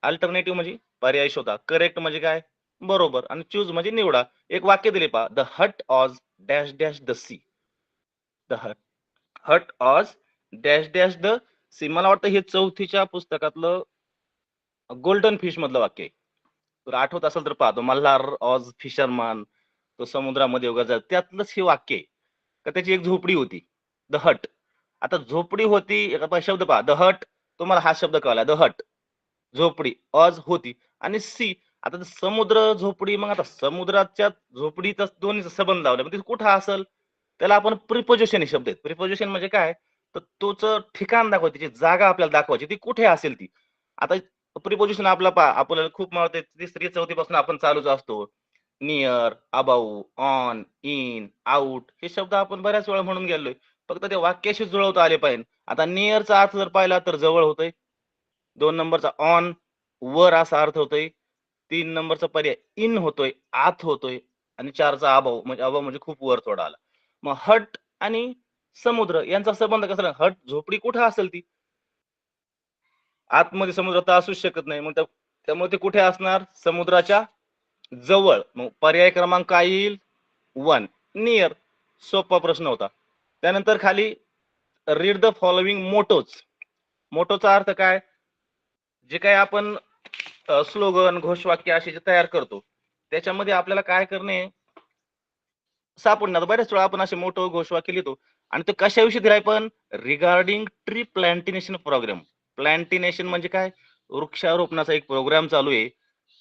Alternative म्हणजे पर्याय शोधा. करेक्ट म्हणजे काय? बरोबर आणि चूज म्हणजे निवडा. एक वाक्य दिले पहा. The hut as dash dash the sea. The hut as dash dash the sea. मला वाटतं हे 4थीच्या पुस्तकातलं गोल्डन फिश मधलं वाक्य आहे. तर आठवत असेल तर पहा. तो मल्हार ऑज फिशरमन तो समुद्रामध्ये उगा जात त्यातलंच हे वाक्य आहे. का त्याची एक झोपडी होती. द हट. आता झोपडी होती शब्द पहा. द हट तुम्हाला हा शब्द कळला. द हट झोपडी ऑज होती आणि सी आता समुद्र झोपडी मग आता समुद्राच्या झोपडीचा दोन्हीचा संबंध लावला. मग ते कुठं असेल त्याला आपण प्रिपोजिशन हे शब्द आहेत. प्रिपोजिशन म्हणजे काय? तर तोच ठिकाण दाखवायची, त्याची जागा आपल्याला दाखवायची, ती कुठे असेल ती. आता प्रिपोजिशन आपल्याला खूप मावते 3री-4थी पासून आपण चालूच असतो. Near, above, on, in, out हे शब्द आपण बऱ्याच वेळा म्हणून गेलोय. फक्त ते वाक्याशी जुळवता आले पाहिजे. आता नियरचा अर्थ जर पाहिला तर जवळ होतोय. 2 नंबरचा ऑन वर असा अर्थ होतोय. 3 नंबरचा पर्याय इन होतोय, आत होतोय आणि 4चा अबाव म्हणजे खूप वर थोडा आला. मग हट आणि समुद्र यांचा संबंध कसा आहे? हट झोपडी कुठे असेल ती? आतमध्ये समुद्र तर असूच शकत नाही. मग त्यामुळे ते कुठे असणार? समुद्राच्या जवळ. मग पर्याय क्रमांक काय येईल? 1 नियर. सोपा प्रश्न होता. त्यानंतर खाली रीड द फॉलोइंग मोटोज. मोटोचा अर्थ काय? जे काही आपण स्लोगन, घोषवाक्य असे जे तयार करतो, त्याच्यामध्ये आपल्याला काय करणे सापडणार. बऱ्याच वेळा आपण असे मोठं घोषवाक्य लिहितो आणि ते कशाविषयी दिलाय पण regarding tree plantation programme. Plantation म्हणजे काय? वृक्षारोपणाचा एक प्रोग्राम चालू आहे.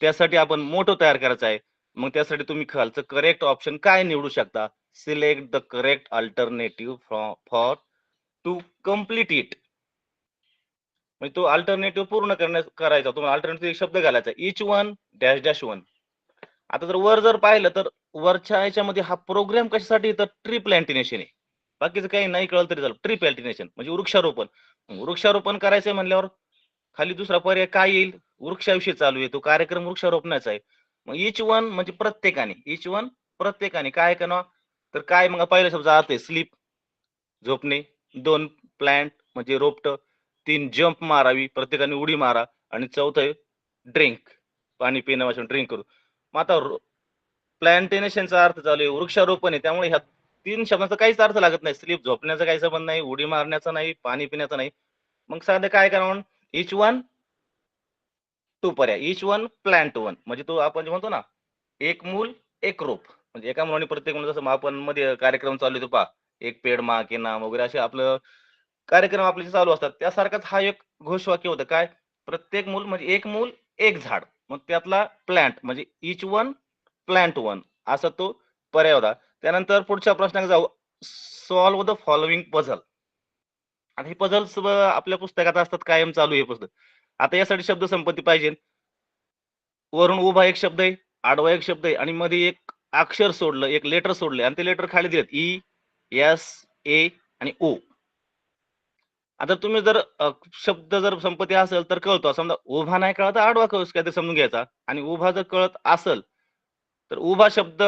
त्यासाठी आपण मोटो तयार करायचा आहे. मग त्यासाठी तुम्ही खालचं करेक्ट ऑप्शन काय निवडू शकता? Select the correct alternative for to complete it. म्हणजे तो अल्टरनेटिव्ह पूर्ण करायचा. तुम्हाला अल्टरनेटिव्ह शब्द घालायचा. Each one dash dash one. आता जर पाहिलं तर वरच्या ह्याच्यामध्ये हा प्रोग्राम कशासाठी तर ट्री प्लांटेशन आहे. बाकीचं काही नाही कळलं तरी झालं. ट्री प्लांटेशन म्हणजे वृक्षारोपण. वृक्षारोपण करायचंय म्हणल्यावर खाली दुसरा पर्याय काय येईल? वृक्षाविषयी चालू आहे. तो कार्यक्रम वृक्षारोपणाचा आहे. मग इच वन म्हणजे प्रत्येकाने. इच वन प्रत्येकाने काय करणार? तर काय मग पहिला शब्द अर्थ आहे स्लीप झोपणे. 2 प्लांट म्हणजे रोपटं. 3 जंप मारावी. प्रत्येकाने उडी मारा आणि 4थं आहे ड्रिंक. पाणी पिण्यापासून ड्रिंक करू. मग आता प्लांटेशनचा अर्थ चालू आहे, वृक्षारोपण आहे. त्यामुळे ह्या 3 शब्दांचा काहीच अर्थ लागत नाही. स्लीप झोपण्याचा काही संबंध नाही, उडी मारण्याचा नाही, पाणी पिण्याचा नाही. मग साधं काय करावं? इच वन टू पर्याय. इच वन प्लांट वन म्हणजे तो आपण जे म्हणतो ना, एक मूल एक रोप. म्हणजे एका मुलाने प्रत्येक मुलं जसं आपण मध्ये कार्यक्रम चालू आहे पहा, एक पेड मा के नाम वगैरे असे आपलं कार्यक्रम आपले जे चालू असतात. त्यासारखाच हा एक घोषवाक्य होतं. काय? प्रत्येक मूल म्हणजे एक मूल एक झाड. मग त्यातला प्लांट म्हणजे इच वन प्लांट वन असा तो पर्याय होता. त्यानंतर पुढच्या प्रश्नाकडे जाऊ. Solve the following puzzle. आता हे पझल्स आपल्या पुस्तकात असतात कायम चालू आहे पुस्तक. आता यासाठी शब्द संपत्ती पाहिजे. वरून उभा एक शब्द आहे, आडवा एक शब्द आहे आणि मध्ये एक अक्षर सोडलं, एक लेटर सोडलंय आणि ते लेटर खाली दिलेत ई, एस, ए आणि ओ. आता तुम्ही जर शब्द जर संपत्ती असेल तर कळतो. समजा उभा नाही कळत तर आडवा कस काय ते समजून घ्यायचा आणि उभा जर कळत असेल तर उभा शब्द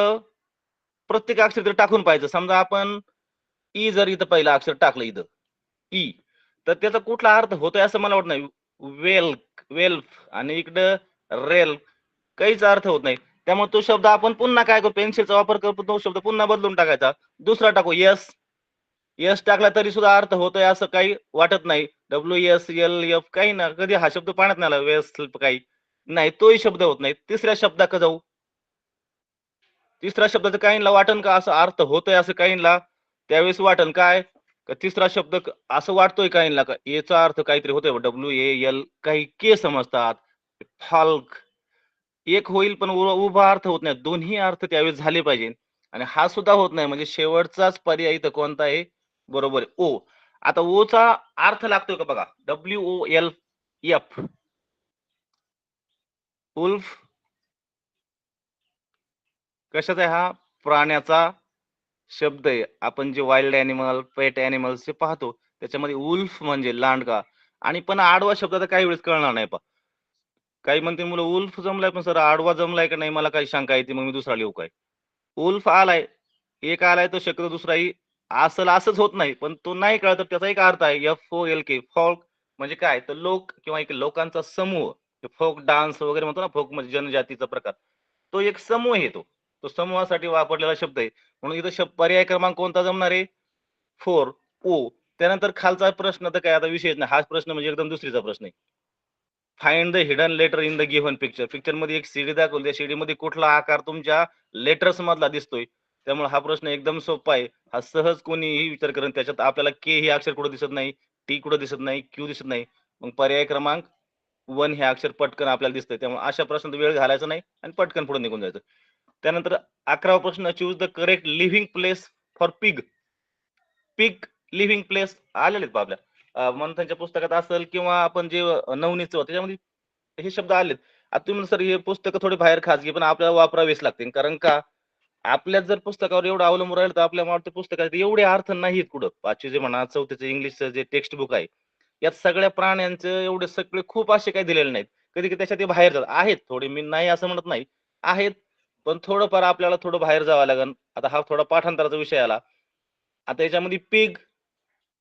प्रत्येक अक्षर ते टाकून पाहायचं. समजा आपण ई जर इथं पहिलं अक्षर टाकलं इथं ई, तर त्याचा कुठला अर्थ होतोय असं मला वाटत नाही. वेल्फ आणि इकडं रेल काहीच अर्थ होत नाही. त्यामुळे तो शब्द आपण पुन्हा काय करू पेन्सिलचा वापर करून तो शब्द पुन्हा बदलून टाकायचा. दुसरा टाकू यस. यस टाकला तरी सुद्धा अर्थ होतोय असं काही वाटत नाही. WSLF काही ना कधी हा शब्द पाण्यात नाही आला वेस काही नाही तोही शब्द होत नाही. तिसऱ्या शब्दाकडे जाऊ. तिसऱ्या शब्दाचं काहींना वाटन का असं अर्थ होतोय असं काहींना त्यावेळेस वाटन काय का तिसरा शब्द असं वाटतोय काहींना का याचा अर्थ काहीतरी होतोय WAL काही के समजतात. फाल्क एक होईल पण उभा अर्थ होत नाही. दोन्ही अर्थ त्यावेळेस झाले पाहिजे आणि हा सुद्धा होत नाही म्हणजे शेवटचाच पर्याय इथं कोणता आहे? बरोबर आहे ओ. आता ओचा अर्थ लागतोय का बघा WOLF उल्फ कशाचा आहे हा? प्राण्याचा शब्द आहे. आपण जे वाईल्ड ॲनिमल, पेट ॲनिमल्स जे पाहतो त्याच्यामध्ये उल्फ म्हणजे लांडगा आणि पण आडवा शब्द तर काही वेळेस कळणार नाही पहा. काही म्हणते मुलं उल्फ जमलाय पण सर आडवा जमलाय का नाही मला काही शंका येते मग मी दुसरा लिहू काय? उल्फ आलाय, एक आलाय तर शक्यतो दुसराही असेल असंच होत नाही. पण तो नाही कळत तर त्याचा एक अर्थ आहे FOLK फॉल्क म्हणजे काय? तर लोक किंवा एक लोकांचा समूह. फोक डान्स वगैरे म्हणतो ना फोक म्हणजे जनजातीचा प्रकार. तो एक समूह आहे तो. तो समूहासाठी वापरलेला शब्द आहे. म्हणून इथं पर्याय क्रमांक कोणता जमणार आहे? 4 ओ. त्यानंतर खालचा प्रश्न तर काय आता विषयच नाही. हाच प्रश्न म्हणजे एकदम दुसरीचा प्रश्न आहे. Find the hidden letter in the given picture. Picture मध्ये एक सीडी दाखवली. त्या सीडीमध्ये कुठला आकार तुमच्या लेटर्स मधला दिसतोय? त्यामुळे हा प्रश्न एकदम सोपा आहे. हा सहज कोणीही विचार करेल. त्याच्यात आपल्याला के हे अक्षर कुठं दिसत नाही, टी कुठं दिसत नाही, क्यू दिसत नाही. मग पर्याय क्रमांक 1 हे अक्षर पटकन आपल्याला दिसतंय. त्यामुळे अशा प्रश्नात वेळ घालायचा नाही आणि पटकन पुढे निघून जायचं. त्यानंतर 11वा प्रश्न choose the correct living place for pig. Pig living place आलेले आहेत आपल्या मंथनच्या पुस्तकात असेल किंवा आपण जे नवनीतचं होतं त्याच्यामध्ये हे शब्द आलेत. आता तुम्ही सर हे पुस्तकं थोडी बाहेर खाजगी पण आपल्याला वापरावीच लागतील. कारण का आपल्याच जर पुस्तकावर एवढं अवलंबून राहिलं तर आपल्या मला वाटतं पुस्तकात एवढे अर्थ नाहीत कुठं. 5वी म्हणा 4थीचं इंग्लिशचं जे टेक्स्ट बुक आहे. यात सगळ्या प्राण्यांचं एवढे सगळे खूप असे काही दिलेले नाहीत. कधी-कधी त्याच्यात ते बाहेर जातात. आहेत थोडे मी नाही असं म्हणत नाही. आहेत पण थोडंफार आपल्याला थोडं बाहेर जावं लागेल. आता हा थोडा पाठांतराचा विषय आला. आता याच्यामध्ये पिग,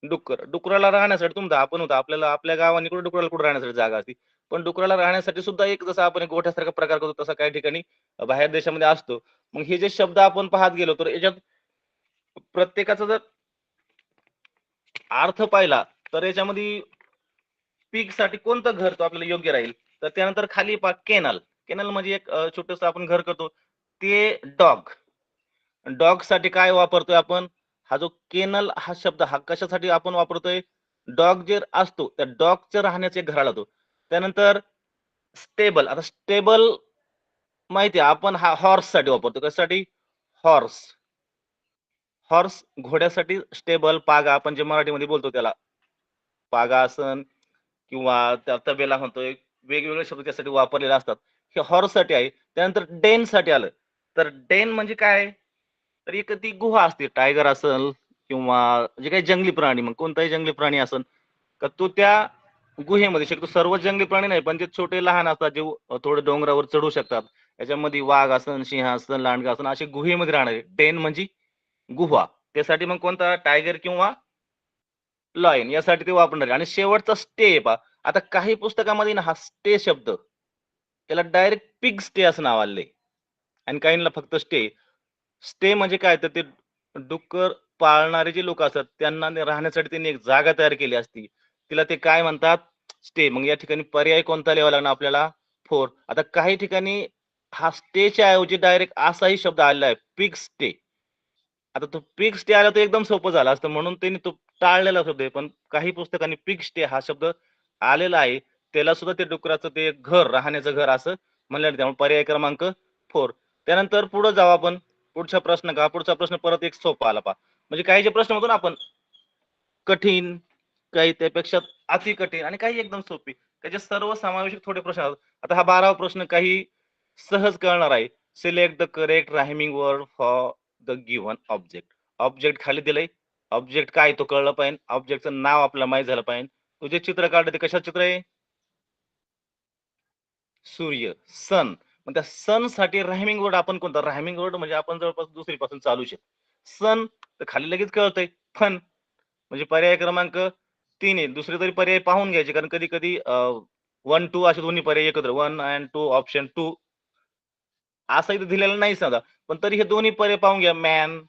डुक्कर. डुकराला राहण्यासाठी तुमचा आपण होता. आपल्याला आपल्या गावाने कुठे डुकराला कुठे राहण्यासाठी जागा असते. पण डुकराला राहण्यासाठी सुद्धा एक जसं आपण एक गोठ्यासारखा प्रकार करतो तसा काही ठिकाणी बाहेर देशामध्ये असतो. मग हे जे शब्द आपण पाहत गेलो तर याच्यात प्रत्येकाचा जर अर्थ पाहिला तर याच्यामध्ये पीकसाठी कोणतं घर तो आपल्याला योग्य राहील? तर त्यानंतर खाली पहा केनल. केनल म्हणजे एक छोटंसं आपण घर करतो. ते डॉग. डॉगसाठी काय वापरतोय आपण? हा जो केनल हा शब्द हा कशासाठी आपण वापरतोय? डॉग जे असतो त्या डॉगचं राहण्याचं एक घराला तो. त्यानंतर स्टेबल. आता स्टेबल माहिती आहे आपण हा हॉर्ससाठी वापरतो. कशासाठी? हॉर्स. हॉर्स घोड्यासाठी स्टेबल, पागा आपण जे मराठीमध्ये बोलतो त्याला. पागा असन किंवा त्या तबेला म्हणतोय, वेगवेगळे शब्द त्यासाठी वापरलेले असतात. हे हॉर्ससाठी आहे. त्यानंतर डेनसाठी आलं. तर डेन म्हणजे काय? तर एक ती गुहा असते. टायगर असल किंवा जे काही जंगली प्राणी मग कोणताही जंगली प्राणी असन, तर तो त्या गुहेमध्ये शक्यतो सर्व जंगली प्राणी नाही, पण जे छोटे लहान असतात, जे थोडे डोंगरावर चढू शकतात. याच्यामध्ये वाघ असन, सिंह असन, लांडगा असन असे गुहेमध्ये राहणारे. डेन म्हणजे गुहा. त्यासाठी मग कोणता टायगर किंवा लॉयन यासाठी ते वापरणार आहे आणि शेवटचा स्टे आहे पहा. आता काही पुस्तकामध्ये ना हा स्टे शब्द त्याला डायरेक्ट पिग स्टे असं नाव आलेलं आहे आणि काहींना फक्त स्टे. स्टे म्हणजे काय तर ते डुक्कर पाळणारे जे लोक असतात त्यांना राहण्यासाठी त्यांनी एक जागा तयार केली असती. तिला ते काय म्हणतात? स्टे. मग या ठिकाणी पर्याय कोणता लिहावा लागणार आपल्याला? 4. आता काही ठिकाणी हा स्टेच्या ऐवजी डायरेक्ट असाही शब्द आलेला आहे, पिग स्टे. आता तो पिग स्टे आला तर एकदम सोपं झालं असतं म्हणून त्यांनी तो टाळलेला शब्द आहे. पण काही पुस्तकांनी पिग स्टे हा शब्द आलेला आहे. त्याला सुद्धा ते डुकराचं ते घर, राहण्याचं घर असं म्हणलेलं आहे. त्यामुळे पर्याय क्रमांक 4. त्यानंतर पुढे जाऊ आपण. पुढचा प्रश्न का? पुढचा प्रश्न परत एक सोपा आला पहा. म्हणजे काही जे प्रश्न म्हणतो ना आपण कठीण, काही त्यापेक्षा अति कठीण आणि काही एकदम सोपी. त्याच्यात सर्वसमावेशक थोडे प्रश्न आहेत. आता हा 12वा प्रश्न काही सहज कळणार आहे. Select the correct rhyming word for the given object. Object खाली दिलंय. ऑब्जेक्ट काय तो कळलं पाहिजे. ऑब्जेक्टचं नाव आपल्याला माहित झालं पाहिजे. तू जे चित्र काढलं ते कशाचं चित्र आहे? सूर्य, सन. मग त्या सनसाठी रायमिंग वर्ड आपण कोणता? रायमिंग वर्ड म्हणजे आपण जवळपास दुसरीपासून चालू शकतो. सन तर खाली लगेच कळतंय. फन म्हणजे पर्याय क्रमांक 3 आहे. दुसरे तरी पर्याय पाहून घ्यायचे कारण कधी-कधी 1-2 असे दोन्ही पर्याय एकत्र 1 अँड 2 ऑप्शन 2 असं इथे दिलेलं नाही समजा. पण तरी हे दोन्ही पर्याय पाहून घ्या. मॅन,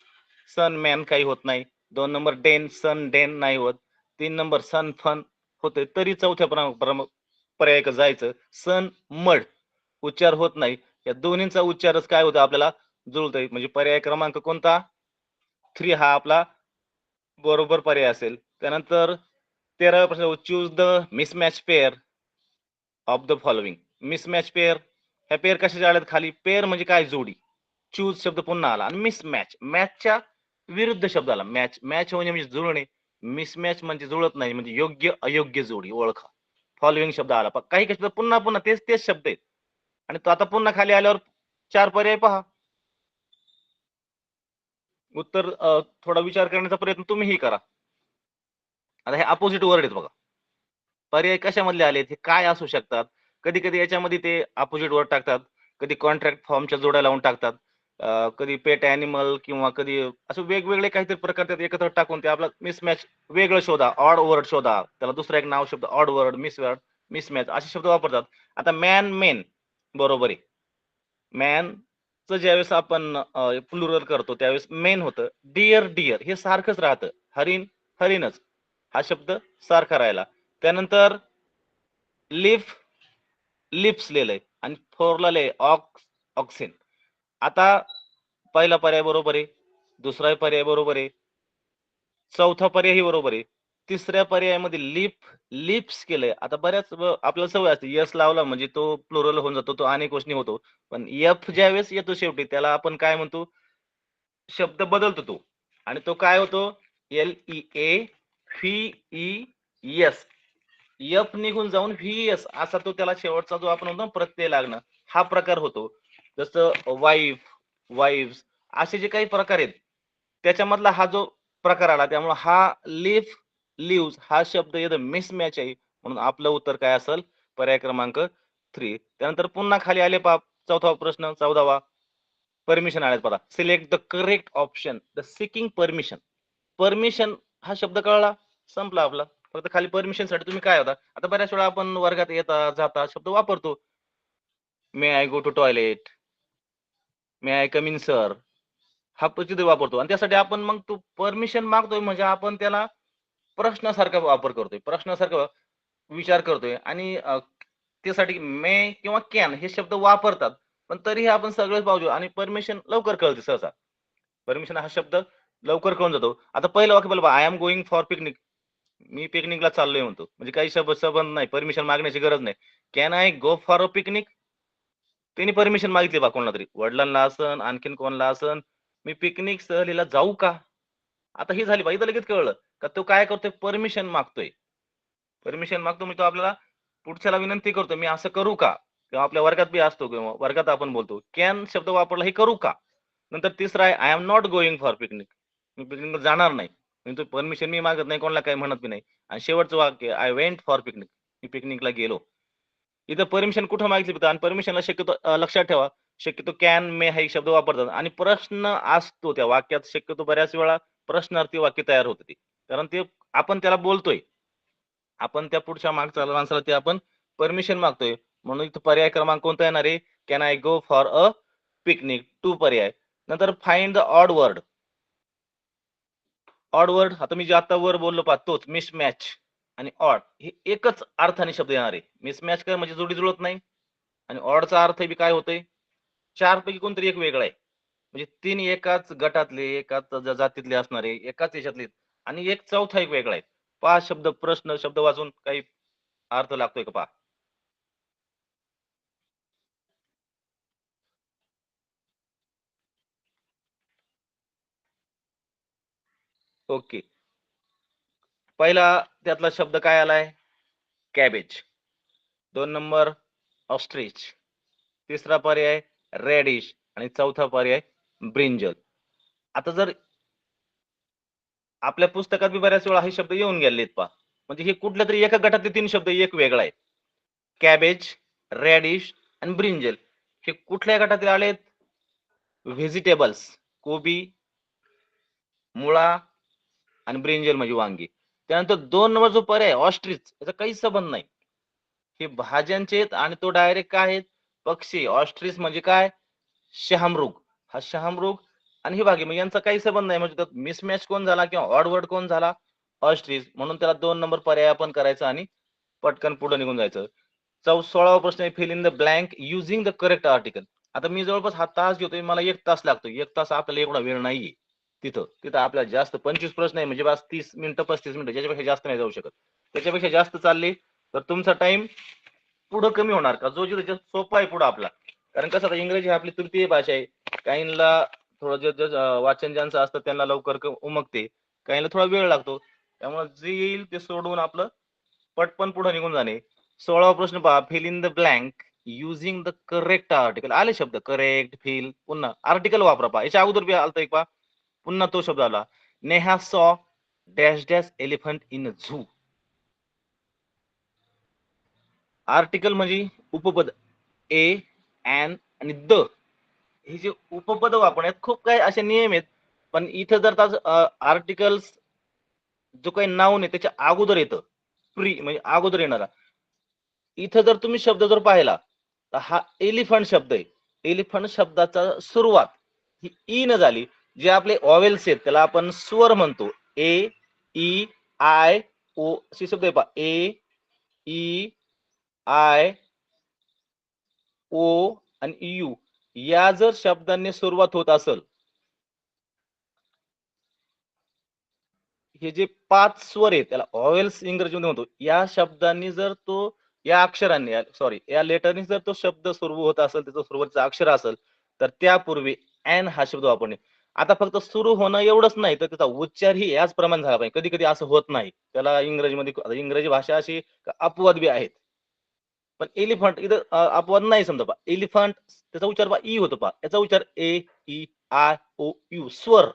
सन, मॅन काही होत नाही. 2 नंबर डेन, सन, डेन नाही होत. 3 नंबर सन, फन होतंय. तरी चौथ्या पर्यायाकडे जायचं. सन, मड उच्चार होत नाही. या दोन्हींचा उच्चारच काय होतं आपल्याला जुळतंय. म्हणजे पर्याय क्रमांक कोणता? 3 हा आपला बरोबर पर्याय असेल. त्यानंतर 13वा प्रश्न choose the mismatch pair of the following. Mismatch pair ह्या पेअर कशाच्या आल्यात खाली? पेअर म्हणजे काय? जोडी. चूज शब्द पुन्हा आला आणि मिसमॅच मॅचच्या विरुद्ध शब्द आला. मॅच मॅच होणे म्हणजे जुळणे. मिसमॅच म्हणजे जुळत नाही म्हणजे योग्य अयोग्य जोडी ओळखा. फॉलोइंग शब्द आला. काही काही शब्द पुन्हा पुन्हा तेच तेच शब्द आहेत आणि तो आता पुन्हा खाली आल्यावर 4 पर्याय पहा. उत्तर थोडा विचार करण्याचा प्रयत्न तुम्हीही करा. आता हे अपोजिट वर्ड आहेत बघा. पर्याय कशामधले आलेत? हे काय असू शकतात? कधी-कधी याच्यामध्ये ते अपोजिट वर्ड टाकतात. कधी कॉन्ट्रॅक्ट फॉर्मच्या जोड्या लावून टाकतात. कधी पेट ॲनिमल किंवा कधी असे वेगवेगळे काहीतरी प्रकार त्यात एकत्र टाकून ते आपला मिसमॅच वेगळं शोधा, ऑड वर्ड शोधा. त्याला दुसरं एक नाव शब्द ऑड वर्ड, मिसमॅच असे शब्द वापरतात. आता मॅन, मेन बरोबर आहे. मॅनचं ज्यावेळेस आपण प्लुरल करतो त्यावेळेस मेन होतं. डिअर, डिअर हे सारखंच राहतं. हरिण, हरिणच. हा शब्द सारखा राहिला. त्यानंतर लिफ, लिप्स लिहिलंय आणि फोरला ऑक्सिन. आता पहिला पर्याय बरोबर आहे. दुसरा पर्याय बरोबर आहे. चौथा पर्यायही बरोबर आहे. तिसऱ्या पर्यायामध्ये लिप्स केलंय. आता बऱ्याच आपल्याला सवय असते. यस लावला म्हणजे तो प्लुरल होऊन जातो. तो अनेक वचनी होतो. पण एफ ज्यावेळेस येतो शेवटी त्याला आपण काय म्हणतो? शब्द बदलतो तो आणि तो काय होतो? LEA VES, एफ निघून जाऊन VES असा तो त्याला शेवटचा जो आपण म्हणतो प्रत्यय लागणं हा प्रकार होतो. जसं वाईफ, वाईव्स असे जे काही प्रकार आहेत त्याच्यामधला हा जो प्रकार आला, त्यामुळे हा लिव्ह, लिव्स हा शब्द एकदम मिसमॅच आहे. म्हणून आपलं उत्तर काय असेल? पर्याय क्रमांक 3. त्यानंतर पुन्हा खाली आले पहा, चौथा प्रश्न 14वा. परमिशन आले पहा. Select the correct option. The seeking permission. Permission हा शब्द कळला, संपला आपला. फक्त खाली परमिशन साठी तुम्ही काय होता, आता बऱ्याच वेळा आपण वर्गात येता जाता शब्द वापरतो. May I go to toilet, may I come in sir, हा तिथे वापरतो. आणि त्यासाठी आपण मग तो परमिशन मागतोय म्हणजे आपण त्याला प्रश्नासारखा वापर करतोय, प्रश्नासारखा विचार करतोय. आणि त्यासाठी मे किंवा कॅन हे शब्द वापरतात, पण तरीही आपण सगळेच पाहतो. आणि परमिशन लवकर कळते सहसा. परमिशन हा शब्द लवकर कळून जातो. आता पहिलं वाक्य बोला, I am going for picnic, मी पिकनिकला चाललोय म्हणतो, म्हणजे काही शब्द संबंध नाही, परमिशन मागण्याची गरज नाही. Can I go for a picnic, त्यांनी परमिशन मागितली बा कोणाला तरी, वडिलांना असन आणखीन कोणाला असन, मी पिकनिक सहलीला जाऊ का? आता ही झाली पाहिजे, लगेच कळलं का तो काय करतोय, परमिशन मागतोय. परमिशन मागतो म्हणजे तो आपल्याला पुढच्याला विनंती करतो, मी असं करू का? किंवा आपल्या वर्गात बी असतो किंवा वर्गात आपण बोलतो, कॅन शब्द वापरला, हे करू का? नंतर तिसरा आहे, I am not going for picnic, मी पिकनिकला जाणार नाही. म्हणजे परमिशन मी मागत नाही, कोणाला काही म्हणत बी नाही. आणि शेवटचं वाक्य, आय वेंट फॉर पिकनिक, मी पिकनिकला गेलो. इथं परमिशन कुठं मागितली? आणि परमिशनला शक्यतो लक्षात ठेवा, शक्यतो कॅन, मे हा एक शब्द वापरतात. आणि प्रश्न असतो त्या वाक्यात, शक्यतो बऱ्याच वेळा प्रश्नार्थी वाक्य तयार होते ते, कारण ते आपण त्याला बोलतोय, आपण त्या पुढच्या मागच्या माणसाला ते आपण परमिशन मागतोय. म्हणून इथं पर्याय क्रमांक कोणता येणार आहे? Can I go for a picnic, 2 पर्याय. नंतर find the odd word. Odd word, आता मी जे आता वर बोललो पहा तोच, मिसमॅच आणि ऑड हे एकच अर्थाने शब्द येणार आहे. मिसमॅच काय म्हणजे जोडी जुळत नाही, आणि ऑडचा अर्थ बी काय होतोय, 4 पैकी कोणतरी एक वेगळा आहे. म्हणजे 3 एकाच गटातले, एकाच जातीतले असणारे, एकाच याच्यातले, आणि एक चौथा एक वेगळा आहे. पहा शब्द, प्रश्न शब्द वाचून काही अर्थ लागतोय का पहा. ओके, पहिला त्यातला शब्द काय आलाय? कॅबेज. 2 number ostrich. तिसरा पर्याय रेडिश. आणि चौथा पर्याय ब्रिंजल. आता जर आपल्या पुस्तकात बी बऱ्याच वेळा हे शब्द येऊन गेलेत पहा, म्हणजे हे कुठल्या तरी एका गटातले 3 शब्द एक वेगळा आहे. कॅबेज, रेडिश आणि ब्रिंजल हे कुठल्या गटातील आलेत? व्हेजिटेबल्स, कोबी, मुळा आणि ब्रिंजल म्हणजे वांगी. त्यानंतर 2 नंबर जो पर्याय ऑस्ट्रिच, याचा काही संबंध नाही. हे भाज्यांचे आहेत आणि तो डायरेक्ट काय आहेत? पक्षी. ऑस्ट्रिच म्हणजे काय? शहामृग. हा शहामृग आणि ही भागी, म्हणजे यांचा काही संबंध नाही. म्हणजे त्यात मिसमॅच कोण झाला किंवा ऑड वर्ड कोण झाला? ऑस्ट्रिच. म्हणून त्याला 2 नंबर पर्याय आपण करायचा आणि पटकन पुढे निघून जायचं. 16वा प्रश्न आहे, fill in the blank using the correct article. आता मी जवळपास हा तास घेतोय, मला 1 तास लागतो. 1 तास आपल्याला एवढा वेळ नाहीये. तिथं आपल्याला जास्त 25 प्रश्न आहे, म्हणजे बस 30 मिनिटं 35 मिनिटं, त्याच्यापेक्षा जास्त नाही जाऊ शकत. त्याच्यापेक्षा जास्त चालले तर तुमचा टाइम पुढं कमी होणार का? जो जो सोपा आहे पुढं आपला. कारण कसं, आता इंग्रजी ही आपली तृतीय भाषा आहे. काहींना थोडं जे वाचन ज्यांचं असतं त्यांना लवकर उमगते, काहींना थोडा वेळ लागतो. त्यामुळे जे येईल ते सोडून आपलं पटपण पुढे निघून जाणे. 16वा प्रश्न पहा, fill in the blank using the correct article. आले शब्द करेक्ट, फिल, पुन्हा आर्टिकल वापरा पहा. याच्या अगोदर बी आलता एक पहा, पुन्हा तो शब्द आला. Neha saw dash dash elephant in zoo. Article म्हणजे उपपद, ए, एन आणि द. हे जे उपपद वापरण्यात खूप काही असे नियम आहेत. पण इथं जर आर्टिकल्स जो काही नाऊन आहे त्याच्या अगोदर येतं, प्री म्हणजे अगोदर येणारा. इथं जर तुम्ही शब्द जर पाहिला तर हा एलिफंट शब्द आहे. एलिफंट शब्दाचा सुरुवात ही ई न झाली. जे आपले ऑवेल्स आहेत त्याला आपण स्वर म्हणतो. ए, ई, आय, ओ असे शब्द आहे पहा. ए, ई, आय, ओ आणि यू या जर शब्दांनी सुरुवात होत असेल, हे जे 5 स्वर आहेत त्याला ऑवेल्स इंग्रजीमध्ये म्हणतो. या शब्दांनी जर तो, या अक्षरांनी, सॉरी या लेटरनी जर तो शब्द सुरू होत असेल, त्याचं सुरुवातीचं अक्षर असेल, तर त्यापूर्वी एन हा शब्द वापरणे. आता फक्त सुरू होणं एवढंच नाही तर त्याचा उच्चारही याचप्रमाणे झाला पाहिजे. कधी-कधी असं होत नाही. त्याला इंग्रजीमध्ये आता इंग्रजी भाषा अशी अपवाद बी आहेत. पण एलिफंट इथं अपवाद नाही समजा पहा. एलिफंट त्याचा उच्चार पहा ई होतो पहा. याचा उच्चार ए, ई, आय, ओ, यू स्वर.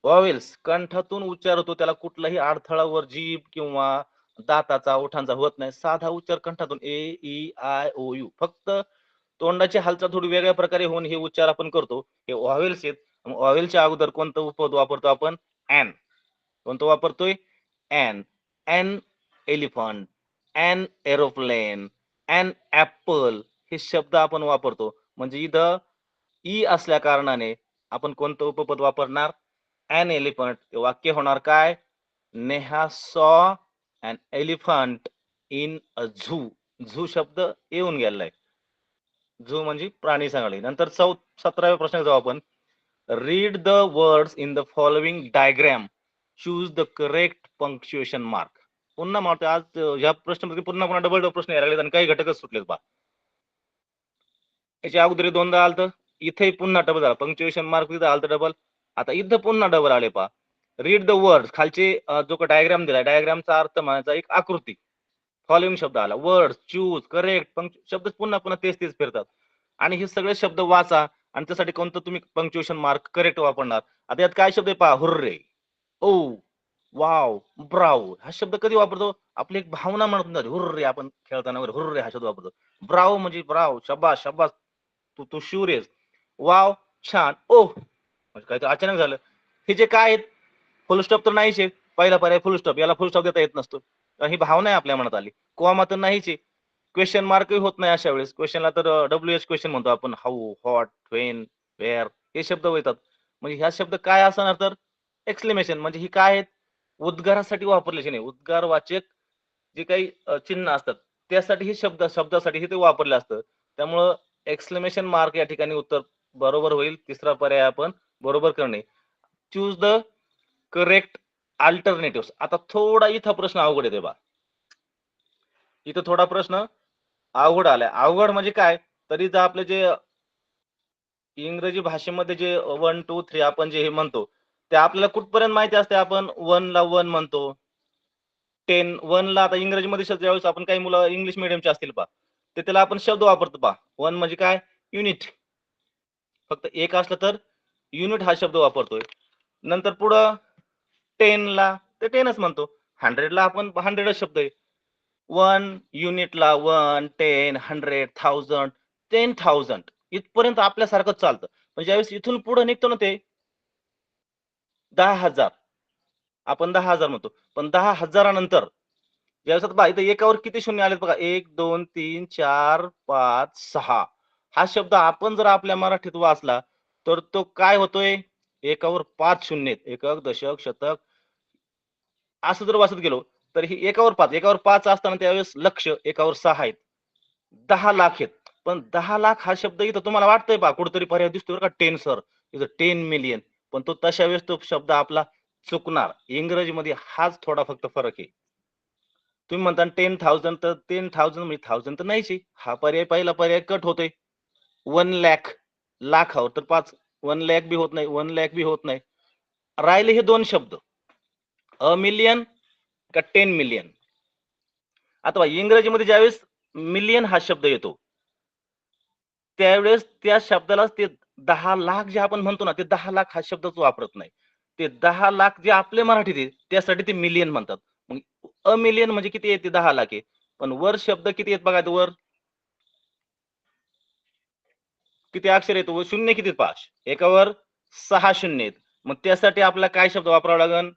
व्हॉवेल्स कंठातून उच्चार होतो. त्याला कुठलाही अडथळा वर जीभ किंवा दाताचा, ओठांचा होत नाही. साधा उच्चार कंठातून ए, ई, आय, ओ, यू. फक्त तोंडाची हालचाल थोडी वेगळ्या प्रकारे होऊन हे उच्चार आपण करतो. हे व्हॉवेल्स आहेत. व्हॉवेलच्या अगोदर कोणतं उपपद वापरतो आपण? ॲन. कोणतं वापरतोय? An. An elephant, an aeroplane, an apple हे शब्द आपण वापरतो. म्हणजे इथं ई असल्या कारणाने आपण कोणतं उपपद वापरणार? An elephant. ते वाक्य होणार काय? Neha saw an elephant in a zoo. Zoo शब्द येऊन गेलेला आहे. झू म्हणजे प्राणी संग्रहालय. नंतर 17व्या प्रश्नाकडे जाऊ आपण. Read the words in the following diagram. Choose the correct punctuation mark. पुन्हा म्हणतो आज ह्या प्रश्नामध्ये पुन्हा डबल प्रश्न यायला लागलेत आणि काही घटकच सुटलेत पहा. याच्या अगोदर दोनदा आलतं. इथे पुन्हा डबल झाला. पंक्च्युएशन मार्क तिथं आलतं डबल. आता इथं पुन्हा डबल आले पहा. रीड द वर्ड्स खालचे जो डायग्राम दिलाय डायग्रामचा अर्थ म्हणायचा एक आकृती. फॉलोइंग शब्द आला. वर्ड्स, चूज, करेक्ट शब्द पुन्हा पुन्हा तेच फिरतात. आणि हे सगळे शब्द वाचा आणि त्यासाठी कोणतं तुम्ही पंक्च्युएशन मार्क करेक्ट वापरणार. आता यात काय शब्द आहे पहा. हुर्रे, ओ, वाव, ब्राव हा शब्द कधी वापरतो? आपली एक भावना म्हणून झाली. हुर्रे आपण खेळताना वगैरे हुर्रे हा शब्द वापरतो. ब्राव म्हणजे ब्राव, शाबास शाबास, तू तू शूर आहेस. वाव, छान. ओ म्हणजे काहीतरी अचानक झालं. हे जे काय आहेत फुल स्टॉप तर नाहीच आहे. पहिला पर्याय फुल स्टॉप. याला फुल स्टॉप देता येत नसतो. ही भावना आहे आपल्या मनात आली. कोमा तर नाहीच आहे. क्वेश्चन मार्कही होत नाही अशा वेळेस. क्वेश्चनला तर WH क्वेश्चन म्हणतो आपण. हाऊ, व्हॉट, व्हेन, वेअर हे शब्द येतात. म्हणजे ह्या शब्द काय असणार तर एक्सक्लेमेशन म्हणजे ही काय आहेत? उद्गारासाठी वापरल्याचे नाही. उद्गारवाचक जे काही चिन्ह असतात त्यासाठी हे शब्दासाठी हे ते वापरलं असतं. त्यामुळं एक्सक्लेमेशन मार्क या ठिकाणी उत्तर बरोबर होईल. तिसरा पर्याय आपण बरोबर करणे. Choose the correct alternative. आता थोडा इथं प्रश्न अवघड येते बा. इथं थोडा प्रश्न अवघड आलाय. अवघड म्हणजे काय? तरी जर आपले जे इंग्रजी भाषेमध्ये जे 1, 2, 3 आपण जे हे म्हणतो, ते आपल्याला कुठपर्यंत माहिती असते. आपण 1 ला 1 म्हणतो. 10 1 ला आता इंग्रजीमध्ये ज्यावेळेस आपण काही मुलं इंग्लिश मीडियमचे असतील पहा, तर त्याला आपण शब्द वापरतो पहा. 1 म्हणजे काय? युनिट. फक्त एक असलं तर युनिट हा शब्द वापरतोय. नंतर पुढं 10 ला ते 10च म्हणतो. 100 ला आपण 100च शब्द आहे. 1 युनिटला 1, 10, 100, 1000, 10,000 इथपर्यंत आपल्यासारखंच चालतं. पण ज्यावेळेस इथून पुढे निघतो ना ते 10,000 आपण 10,000 म्हणतो. पण 10,000 नंतर ज्यावेळेस आता पहा इथं एकावर किती शून्य आलेत बघा. 1, 2, 3, 4, 5, 6 हा शब्द आपण जर आपल्या मराठीत वाचला तर तो काय होतोय? एकावर 5 शून्य आहेत. एकक, दशक, शतक असं जर वाचत गेलो तर ही एकावर 5 असताना त्यावेळेस लक्ष एकावर 6 आहेत. 10 लाख आहेत. पण 10 लाख हा शब्द इथं तुम्हाला वाटतंय पहा कुठेतरी पर्याय दिसतोय बरं का 10 सर. इथं 10 मिलियन. पण तो तशा वेळेस तो शब्द आपला चुकणार. इंग्रजीमध्ये हाच थोडा फक्त फरक आहे. तुम्ही म्हणता 10,000 तर 10,000 म्हणजे 1000 तर नाहीच आहे. हा पर्याय पहिला पर्याय कट होतोय. 1 लाख लाखावर तर 5 1 लाख बी होत नाही. 1 लाख बी होत नाही. राहिले हे दोन शब्द. अ मिलियन का 10 मिलियन. आता पहा इंग्रजीमध्ये ज्यावेळेस मिलियन हा शब्द येतो त्यावेळेस त्या शब्दाला ते 10 लाख जे आपण म्हणतो ना, ते 10 लाख हा शब्दच वापरत नाही. ते 10 लाख जे आपले मराठीत आहे, त्यासाठी ते मिलियन म्हणतात. मग अ मिलियन म्हणजे किती आहे? ते 10 लाख आहे. पण वर शब्द किती आहेत बघा वर? किती अक्षर आहेत? वर शून्य किती आहेत पहा. एकावर 6 शून्य आहेत. मग त्यासाठी आपल्याला काय शब्द वापरावा लागेल?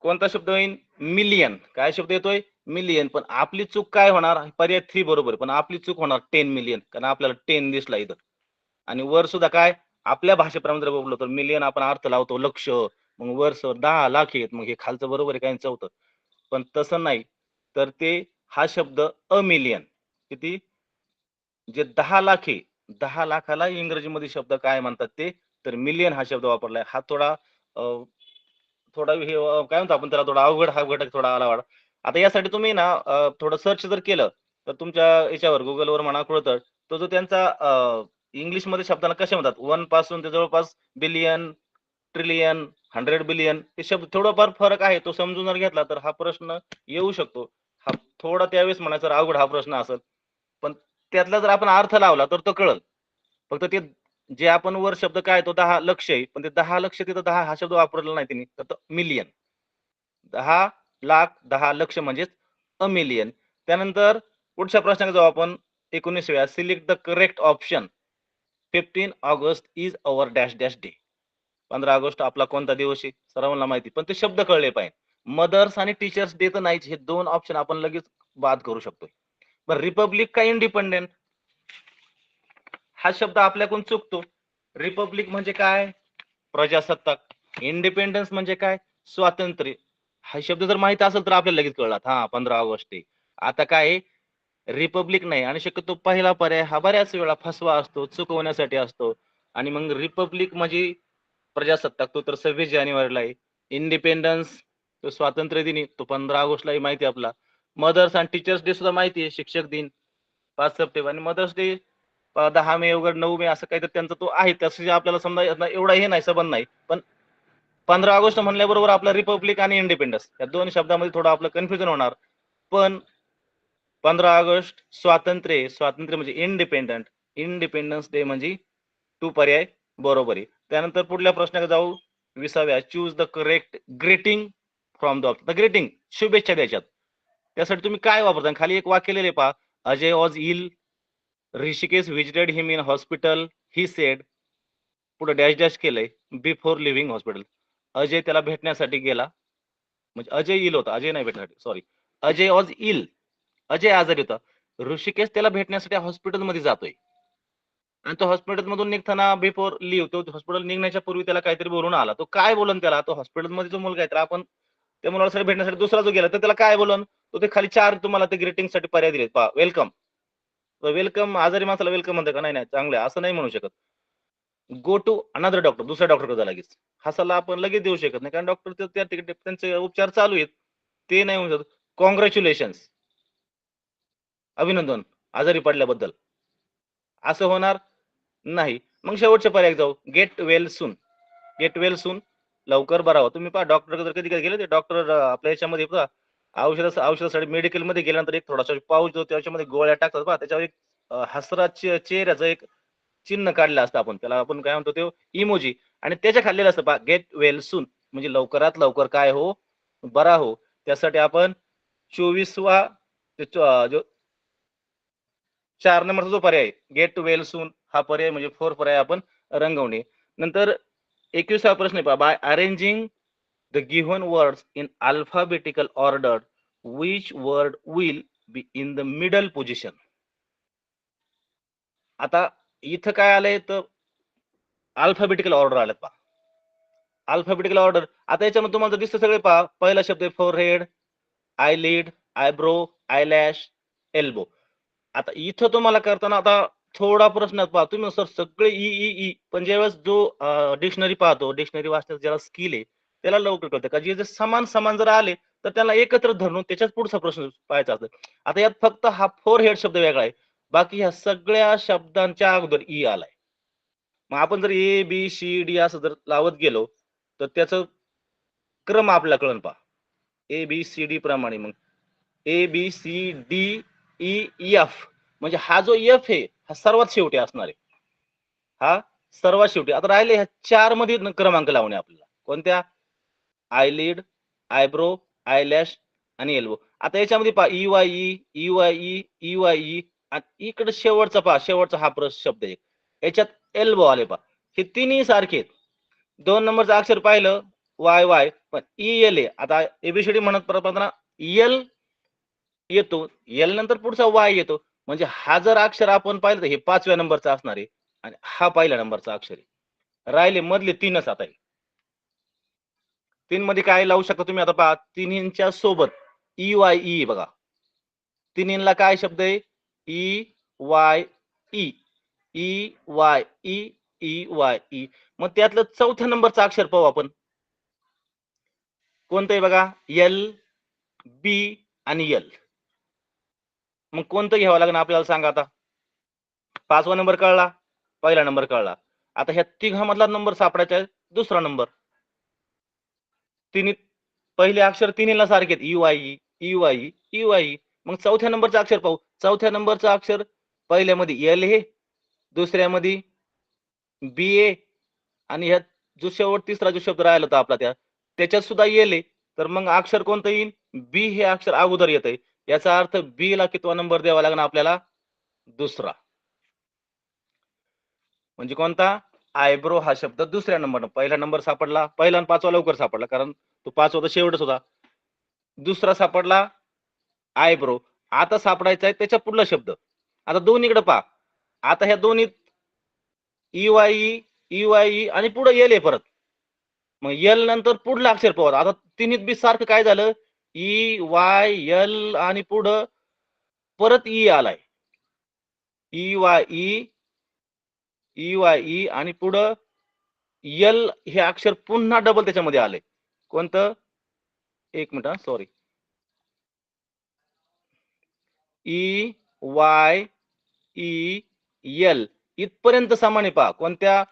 कोणता शब्द येईल? मिलियन. काय शब्द येतोय? मिलियन. पण आपली चूक काय होणार? पर्याय 3 बरोबर. पण आपली चूक होणार 10 मिलियन. कारण आपल्याला 10 दिसला इथं. आणि वर सुद्धा काय? आपल्या भाषेप्रमाणे जर बोललो तर मिलियन आपण अर्थ लावतो लक्ष. मग वर 10 लाख आहेत. मग हे खालचं बरोबर आहे काय चौथं. पण तसं नाही. तर ते हा शब्द अ मिलियन. किती? जे 10 लाख आहे. 10 लाखाला इंग्रजीमध्ये शब्द काय म्हणतात ते? तर मिलियन हा शब्द वापरलाय. हा थोडा थोडा हे काय म्हणतो आपण त्याला थोडा अवघड हा घटक थोडा आला वाटतं. आता यासाठी तुम्ही ना थोडं सर्च जर केलं तर तुमच्या याच्यावर Googleवर म्हणा कुठं तर तो जो त्यांचा इंग्लिशमध्ये शब्दाला कसे म्हणतात 1 पासून ते जवळपास बिलियन, ट्रिलियन, 100 बिलियन हे शब्द थोडाफार फरक आहे. तो समजून जर घेतला तर हा प्रश्न येऊ शकतो. हा थोडा त्यावेळेस म्हणायचा अवघड हा प्रश्न असेल. पण त्यातला जर आपण अर्थ लावला तर तो कळल. फक्त ते जे आपण वर शब्द काय तो 10 लक्ष आहे. पण ते 10 लक्ष तिथं 10 हा शब्द वापरलेला नाही त्यांनी. तर तो मिलियन. 10 लाख, 10 लक्ष म्हणजेच अ मिलियन. त्यानंतर पुढच्या प्रश्नाकडे जाऊ आपण 19व्या. Select the correct option. 15 August is our dash dash day. 15 August आपला कोणता दिवस आहे? सर्वांना माहिती. पण ते शब्द कळले पाहिजे. मदर्स आणि टीचर्स डे तर नाहीच. हे 2 ऑप्शन आपण लगेच बाद करू शकतो. पण रिपब्लिक का इंडिपेंडेंट? हा शब्द आपल्याकडून चुकतो. रिपब्लिक म्हणजे काय? प्रजासत्ताक. इंडिपेंडन्स म्हणजे काय? स्वातंत्र्य. हा शब्द जर माहित असेल तर आपल्याला लगेच कळला. हा 15 ऑगस्ट आहे. आता काय आहे? रिपब्लिक नाही आणि शक्यतो पहिला पर्याय हा बऱ्याच वेळा फसवा असतो, चुकवण्यासाठी असतो आणि मग रिपब्लिक म्हणजे प्रजासत्ताक तो तर 26 जानेवारीला आहे. इंडिपेंडन्स तो स्वातंत्र्य दिन तो 15 ऑगस्टलाही माहिती आहे आपला. मदर्स आणि टीचर्स डे सुद्धा माहिती आहे. शिक्षक दिन 5 सप्टेंबर आणि मदर्स डे 10 मे वगैरे 9 मे असं काहीतरी त्यांचा तो आहे. तसं आपल्याला समजा एवढा हे नाही संबंध नाही. पण 15 ऑगस्ट म्हणल्याबरोबर आपला रिपब्लिक आणि इंडिपेंडन्स या दोन शब्दामध्ये थोडं आपलं कन्फ्युजन होणार. पण 15 ऑगस्ट स्वातंत्र्य, स्वातंत्र्य म्हणजे इंडिपेंडंट, इंडिपेंडन्स डे म्हणजे टू पर्याय बरोबर आहे. त्यानंतर पुढल्या प्रश्नाकडे जाऊ. 20व्या. Choose the correct greeting from the greeting शुभेच्छा द्यायच्यात. त्यासाठी तुम्ही काय वापरता? खाली एक वाक्य लिहिले पहा. Ajay was ill, Rishikesh visited him in hospital, he said, पुढे डॅश डॅश केलंय बिफोर लिव्हिंग हॉस्पिटल. अजय त्याला भेटण्यासाठी गेला. म्हणजे अजय इल होता. अजय नाही भेटण्यासाठी sorry. Ajay was ill. Ajay आजारी होता. ऋषिकेश त्याला भेटण्यासाठी हॉस्पिटलमध्ये जातोय. आणि तो हॉस्पिटलमधून निघताना बिफोर लिव्ह तो हॉस्पिटल निघण्याच्या पूर्वी त्याला काहीतरी बोलून आला. तो काय बोलन त्याला? तो हॉस्पिटलमध्ये जो मुलगा आहे तर आपण त्या मुलासाठी भेटण्यासाठी दुसरा जो गेला तर त्याला काय बोलन? तो ते खाली 4 तुम्हाला ते ग्रीटिंगसाठी पर्याय दिलेत पहा. वेलकम. वेलकम आजारी माणसाला वेलकम म्हणतात का? नाही, नाही चांगलं आहे असं नाही म्हणू शकत. गो टू अनदर डॉक्टर दुसऱ्या डॉक्टरकडे जा लगेच. हा सल्ला आपण लगेच देऊ शकत नाही कारण डॉक्टर त्या तिकडे त्यांचे उपचार चालू आहेत. ते नाही म्हणू शकत. कॉंग्रॅच्युलेशन्स. अभिनंदन आजारी पडल्याबद्दल. असं होणार नाही. मग शेवटच्या पर्याय जाऊ. Get well soon. Get well soon लवकर बरा हो. तुम्ही पहा डॉक्टरकडे जर कधी गेले ते डॉक्टर आपल्या याच्यामध्ये पहा औषधासाठी मेडिकलमध्ये गेल्यानंतर एक थोडासा पाऊच जो त्याच्यामध्ये गोळ्या टाकतात पहा त्याच्यावर एक हसरा चेहऱ्याचं एक चिन्ह काढलं असतं आपण त्याला आपण काय म्हणतो ते इमोजी आणि त्याच्या खाल्लेलं असतं पहा गेट वेल सून म्हणजे लवकरात लवकर काय हो बरा हो. त्यासाठी आपण 24वा जो 4 नंबरचा जो पर्याय गेट वेल सून हा पर्याय म्हणजे 4 पर्याय आपण रंगवणे. नंतर 21वा प्रश्न पहा. By arranging the given words in alphabetical order which word will be in the middle position. आता इथं काय आलंय तर अल्फाबेटिकल ऑर्डर आलेत पहा. अल्फाबेटिकल ऑर्डर आता याच्यामध्ये तुम्हाला दिसतं सगळे पहा. पहिला शब्द आहे फोरहेड, आयलिड, आयब्रो, आयलॅश, एल्बो. आता इथं तुम्हाला करताना आता थोडा प्रश्न पहा तुम्ही सर सगळे ई ई ई पण ज्यावेळेस जो डिक्शनरी पाहतो डिक्शनरी वाचण्याचं ज्याला स्किल आहे त्याला लवकर कळतं का जे समान समान जर आले तर त्याला एकत्र धरून त्याच्याच पुढचा प्रश्न पाहायचा असतो. आता यात फक्त हा फोर हेड शब्द वेगळा आहे. बाकी ह्या सगळ्या शब्दांच्या अगोदर ई आलाय. मग आपण जर ए बी सी डी असं जर लावत गेलो तर त्याचं क्रम आपल्याला कळण पहा. ए बी सी डी प्रमाणे मग A B C D E F म्हणजे हा जो एफ आहे हा सर्वात शेवटी असणार आहे. हा सर्वात शेवटी. आता राहिले ह्या 4 मध्ये क्रमांक लावणे आपल्याला. कोणत्या? आयलिड, आयब्रो, आयलॅश आणि एल्बो. आता याच्यामध्ये पहा ई वाय ई आणि इकडे शेवटचा पहा शेवटचा हा शब्द आहे. याच्यात एल्बो आले पहा. हे तिन्ही सारखे आहेत. 2 नंबरचं अक्षर पाहिलं वाय वाय पण ई एल आहे. आता एबीसीडी म्हणत परत एल येतो एल नंतर पुढचा वाय येतो म्हणजे हा जर अक्षर आपण पाहिलं तर हे 5व्या नंबरचा असणार आहे आणि हा पहिल्या नंबरचा अक्षर आहे. राहिले मधले 3च आता 3 मध्ये काय लावू शकता तुम्ही आता पहा तिन्हींच्या सोबत ई वाय ई बघा. तिन्हींना काय शब्द आहे E Y E E Y E E Y E. मग त्यातलं 4थ्या नंबरचं अक्षर पाहू आपण. कोणतं आहे बघा एल बी आणि एल. मग कोणतं घ्यावं लागेल आपल्याला सांगा आता. 5वा नंबर कळला पहिला नंबर कळला. आता ह्या तिघामधला नंबर सापडायचा आहे दुसरा नंबर. तिन्ही पहिले अक्षर तिन्हीला सारखे आहेत, UIE, UIE, UIE. मग चौथ्या नंबरचं अक्षर पाहू. चौथ्या नंबरचं अक्षर पहिल्यामध्ये L आहे, दुसऱ्यामध्ये B आहे आणि ह्यात जो तिसरा शब्द राहिला होता आपला त्याच्यात सुद्धा L आहे. तर मग अक्षर कोणतं येईल? B हे अक्षर अगोदर येतंय. याचा अर्थ B ला कितवा नंबर द्यावा लागणार आपल्याला? दुसरा. म्हणजे कोणता? आयब्रो हा शब्द दुसऱ्या नंबरनं. पहिला नंबर सापडला, पहिला आणि पाचवा लवकर सापडला कारण तो पाचवा तर शेवटच होता. दुसरा सापडला आयब्रो. आता सापडायचा आहे त्याच्या पुढला शब्द. आता दोन्हीकडे पहा. आता ह्या दोन्हीत UIE आणि पुढे L आहे परत. मग L नंतर पुढलं अक्षर पाहू. आता तिन्हीत बी सारखं काय झालं? EYL आणि पुढं परत E आलाय. EYE आणि पुढं L हे अक्षर पुन्हा डबल त्याच्यामध्ये आलंय. कोणतं? एक मिनिट सॉरी. EYEL इथपर्यंत समान आहे पहा. कोणत्या?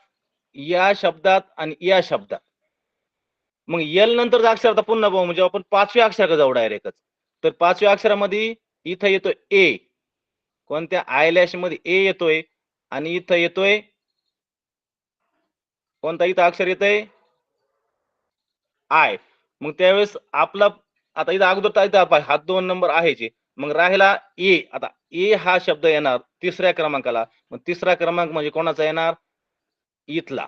या शब्दात आणि या शब्दात. मग L नंतरचा अक्षर आता पुन्हा पाहू म्हणजे आपण पाचव्या अक्षराकडे जाऊ डायरेक्टच. तर पाचव्या अक्षरामध्ये इथं येतोय A. कोणत्या? आयलॅश मध्ये A येतोय आणि इथं येतोय कोणता? इथं अक्षर येतंय I. मग त्यावेळेस आपला आता इथं अगोदर इथं हा 2 नंबर आहेच. मग राहिला A. आता A हा शब्द येणार तिसऱ्या क्रमांकाला. मग तिसरा क्रमांक म्हणजे कोणाचा येणार? इथला.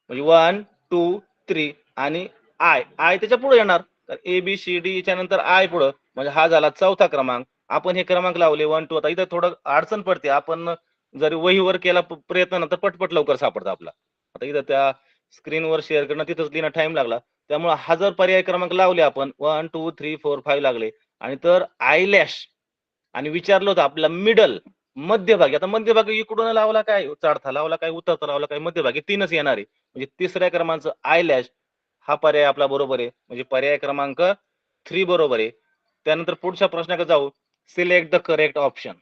म्हणजे 1, 2, 3 आणि I त्याच्या पुढे येणार. तर ABCD च्या नंतर I पुढं म्हणजे हा झाला चौथा क्रमांक. आपण हे क्रमांक लावले 1, 2. आता इथं थोडं अडचण पडते. आपण जरी वहीवर केला प्रयत्न ना तर पटपट लवकर सापडतं आपला. आता इथं त्या स्क्रीनवर शेअर करणं तिथंच लिहिणं टाइम लागला. त्यामुळे हा जर पर्याय क्रमांक लावले आपण 1, 2, 3, 4, 5 लागले आणि तर आयलॅश आणि विचारलं होतं आपल्याला मिडल मध्यभागी. आता मध्यभागी इकडून लावला काय? चढता लावला काय? उतरता लावला काय? मध्यभागी 3च येणार आहे. म्हणजे तिसऱ्या क्रमांकाचं आयलॅश हा पर्याय आपला बरोबर आहे. म्हणजे पर्याय क्रमांक 3 बरोबर आहे. त्यानंतर पुढच्या प्रश्नाकडे जाऊ. Select the correct option.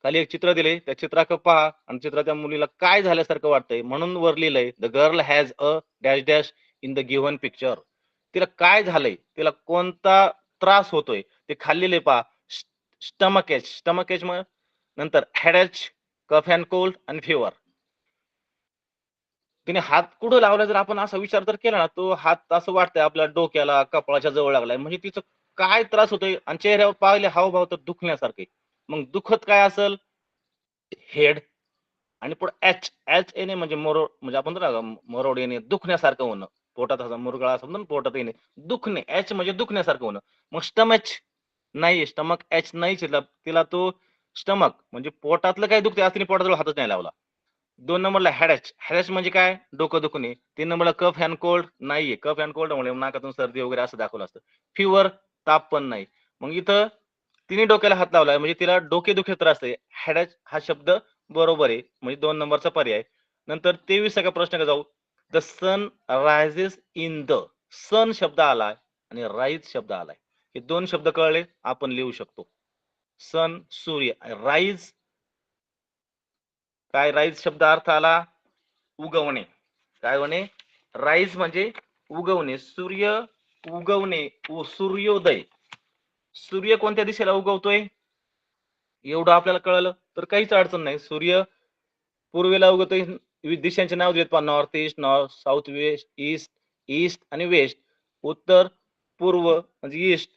खाली एक चित्र दिले, त्या चित्राकडे पहा आणि चित्राच्या मुलीला काय झाल्यासारखं वाटतंय म्हणून वर लिहिलंय the girl has a dash dash in the given picture. तिला काय झालंय? तिला कोणता त्रास होतोय? ते खाल्लेले पहा. स्टमक एच मग नंतर हेडेच, कफ अँड कोल्ड आणि फिवर. तिने हात कुठं लावला जर आपण असा विचार जर केला ना तो हात असं वाटतंय आपल्या डोक्याला कपाळाच्या जवळ लागलाय. म्हणजे तिचं काय त्रास होतोय आणि चेहऱ्यावर पाहिले हावभाव तर दुखण्यासारखे. मग दुखत काय असेल? हेड आणि पुढे एच येणे म्हणजे म्हणजे आपण मरोड येणे दुखण्यासारखं होणं. पोटात असा मुरगळा असतो ना पोटात येणे दुखणे. एच म्हणजे दुखण्यासारखं होणं. मग स्टमच नाही, स्टमक एच नाही. तिला तो स्टमक म्हणजे पोटातलं काय दुखते असं पोटाजवळ हातच नाही लावला. 2 नंबरला हेडेच म्हणजे काय? डोकं दुखणे. 3 नंबरला कफ अँड कोल्ड नाहीये. कफ अँड कोल्ड म्हणजे नाकातून सर्दी वगैरे असं दाखवलं असतं. फिवर ताप पण नाही. मग इथं तिने डोक्याला हात लावलाय म्हणजे तिला डोकेदुखी त्रास आहे. हेडेच हा शब्द बरोबर आहे. म्हणजे 2 नंबरचा पर्याय. नंतर 23 प्रश्नाकडे जाऊ. The sun rises in the. Sun शब्द आलाय आणि राईज शब्द आलाय. हे 2 शब्द कळले आपण लिहू शकतो. सन सूर्य. राईज काय? राईज शब्द अर्थ आला उगवणे. काय होणे? राईज म्हणजे उगवणे. सूर्य उगवणे. सूर्योदय. सूर्य कोणत्या दिशेला उगवतोय? एवढं आपल्याला कळलं तर काहीच अडचण नाही. सूर्य पूर्वेला उगवतोय. दिशांचे नाव देत पहा. North east, south west, east आणि वेस्ट. उत्तर, पूर्व म्हणजे ईस्ट.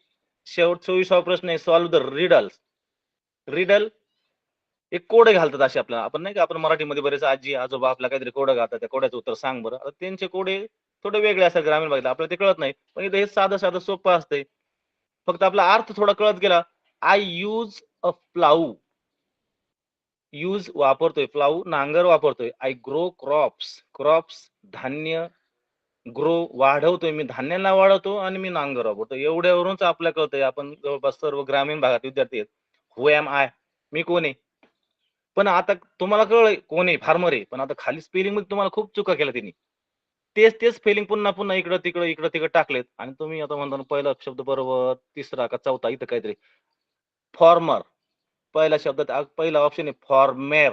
शेवट 24वा प्रश्न आहे. Solve the riddles. रिडल एक कोडे घालतात असे आपल्याला. आपण नाही का आपण मराठीमध्ये बरेच आजी आजोबा आपल्या काहीतरी कोडं घालतात. त्या कोड्याचं उत्तर सांग बरं. आता त्यांचे कोडे थोडे वेगळे असतात ग्रामीण भागात. आपल्याला ते कळत नाही. पण इथे हे साधं सोपं असतंय. फक्त आपला अर्थ थोडा कळत गेला. I use a plough. Use वापरतोय. प्लाऊ नांगर वापरतोय. आय ग्रो क्रॉप्स धान्य. ग्रो वाढवतोय. मी धान्यांना वाढवतो आणि मी नांगर वापरतो. एवढ्यावरूनच आपल्याला कळतंय आपण जवळपास सर्व ग्रामीण भागात विद्यार्थी आहेत. Who M I? मी कोण आहे? पण आता तुम्हाला कळलंय कोण आहे? फार्मर आहे. पण आता खाली स्पेलिंग मध्ये तुम्हाला खूप चुका केल्या त्यांनी. तेच स्पेलिंग पुन्हा इकडं तिकडं टाकलेत आणि तुम्ही आता म्हणता पहिला शब्द बरोबर, तिसरा का चौथा इथं काहीतरी फॉर्मर. पहिल्या शब्दात पहिला ऑप्शन आहे फॉर्मेर.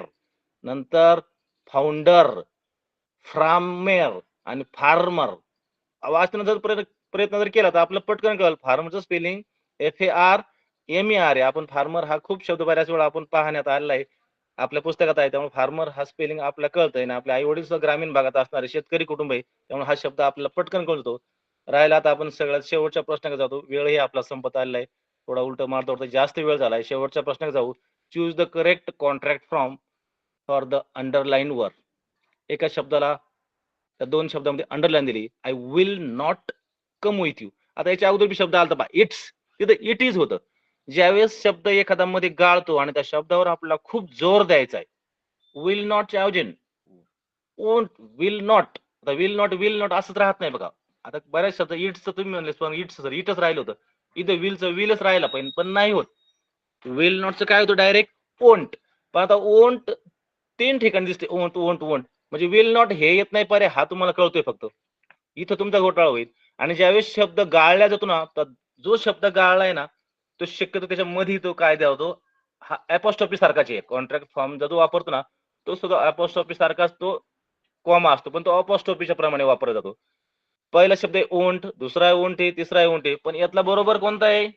नंतर फाउंडर, फ्रामेर आणि फार्मर. वाचण्याचा जर प्रयत्न जर केला तर आपलं पटकन कळेल. फार्मरचं स्पेलिंग FARMER आहे. आपण फार्मर हा खूप शब्द बऱ्याच वेळा आपण पाहण्यात आलेला आहे. आपल्या पुस्तकात आहे. त्यामुळे फार्मर हा स्पेलिंग आपल्याला कळतंय आणि आपले आई-वडील सुद्धा ग्रामीण भागात असणारे शेतकरी कुटुंब आहे. त्यामुळे हा शब्द आपल्याला पटकन कळतो. राहिला आता आपण सगळ्यात शेवटच्या प्रश्नाकडे जातो. वेळही आपला संपत आलेला आहे. थोडा उलटं मारतो तर जास्त वेळ झालाय. शेवटच्या प्रश्नाकडे जाऊ. Choose the correct contract from for the underline word. एका शब्दाला त्या 2 शब्दामध्ये अंडरलाईन दिली. I will not come with you. आता याच्या अगोदर बी शब्द आलता पहा इट्स. तिथं इट इज होतं. ज्यावेळेस शब्द एखादा मध्ये गाळतो आणि त्या शब्दावर आपल्याला खूप जोर द्यायचा आहे. विल नॉटच्या ऐवजी वोंट, विल नॉट. आता विल नॉट असंच राहत नाही बघा. आता बऱ्याच शब्द इट्सचं तुम्ही म्हणले पण इट्स सर इटच राहिलं होतं. इथं विलच राहिला पाहिजे पण नाही होत. विल नॉटचं काय होतं डायरेक्ट वोंट. पण आता वोंट 3 ठिकाणी दिसते वोंट, वोंट, वोंट. म्हणजे विल नॉट हे येत नाही पर्याय हा तुम्हाला कळतोय फक्त. इथं तुमचा घोटाळा होईल आणि ज्यावेळेस शब्द गाळला जातो ना, तर जो शब्द गाळलाय ना, तो शक्यतो त्याच्यामध्ये तो काय होतो, हा अपॉस्ट्रोफी सारखाच आहे. कॉन्ट्रॅक्ट फॉर्म जो वापरतो ना, तो सुद्धा अपॉस्ट्रोफी सारखाच तो कॉमा असतो, पण तो अपॉस्ट्रोफीच्या प्रमाणे वापरला जातो. पहिला शब्द आहे ओंठ, दुसरा आहे ओंठे, तिसरा आहे ओंठे. पण यातला बरोबर कोणता आहे?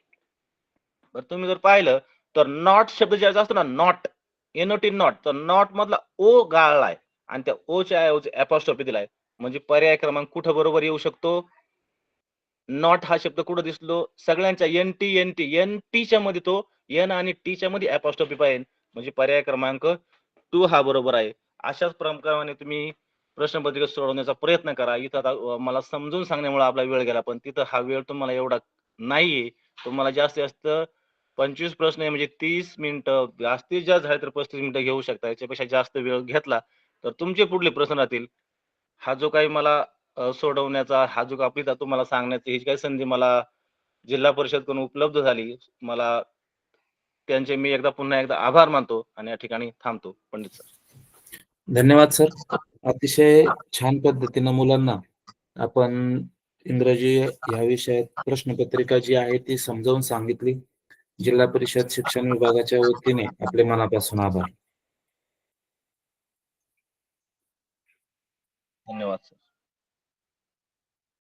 तर तुम्ही जर पाहिलं तर नॉट शब्द ज्याचा असतो ना नॉट, NOT नॉट, तर नॉट मधला ओ गाळलाय आणि त्या ओच्या ऐवजी अपॉस्ट्रोफी दिलाय. म्हणजे पर्याय क्रमांक कुठं बरोबर येऊ शकतो? नॉट हा शब्द कुठं दिसलो? सगळ्यांच्या NTच्या मध्ये तो एन आणि टीच्या मध्ये अपॉस्ट्रोफी पाहिजे. म्हणजे पर्याय क्रमांक 2 हा बरोबर आहे. अशाच प्रकारे तुम्ही प्रश्नपत्रिका सोडवण्याचा प्रयत्न करा. इथं आता मला समजून सांगण्यामुळे आपला वेळ गेला, पण तिथं हा वेळ तुम्हाला एवढा नाहीये. तुम्हाला जास्तीत जास्त 25 प्रश्न आहे म्हणजे 30 मिनिटं, जास्तीत जास्त झाले तर 35 मिनिटं घेऊ शकता. याच्यापेक्षा जास्त वेळ घेतला तर तुमचे पुढले प्रश्न राहतील. हा जो काही मला सोडवण्याचा हा जो आपली तुम्हाला सांगण्याची ही काही संधी मला जिल्हा परिषदकडून उपलब्ध झाली. मला त्यांचे मी पुन्हा एकदा आभार मानतो आणि या ठिकाणी थांबतो. पंडित सर. धन्यवाद सर. अतिशय छान पद्धतीनं मुलांना आपण इंग्रजी ह्या विषयात प्रश्नपत्रिका जी आहे ती समजावून सांगितली. जिल्हा परिषद शिक्षण विभागाच्या वतीने आपले मनापासून आभार. धन्यवाद सर.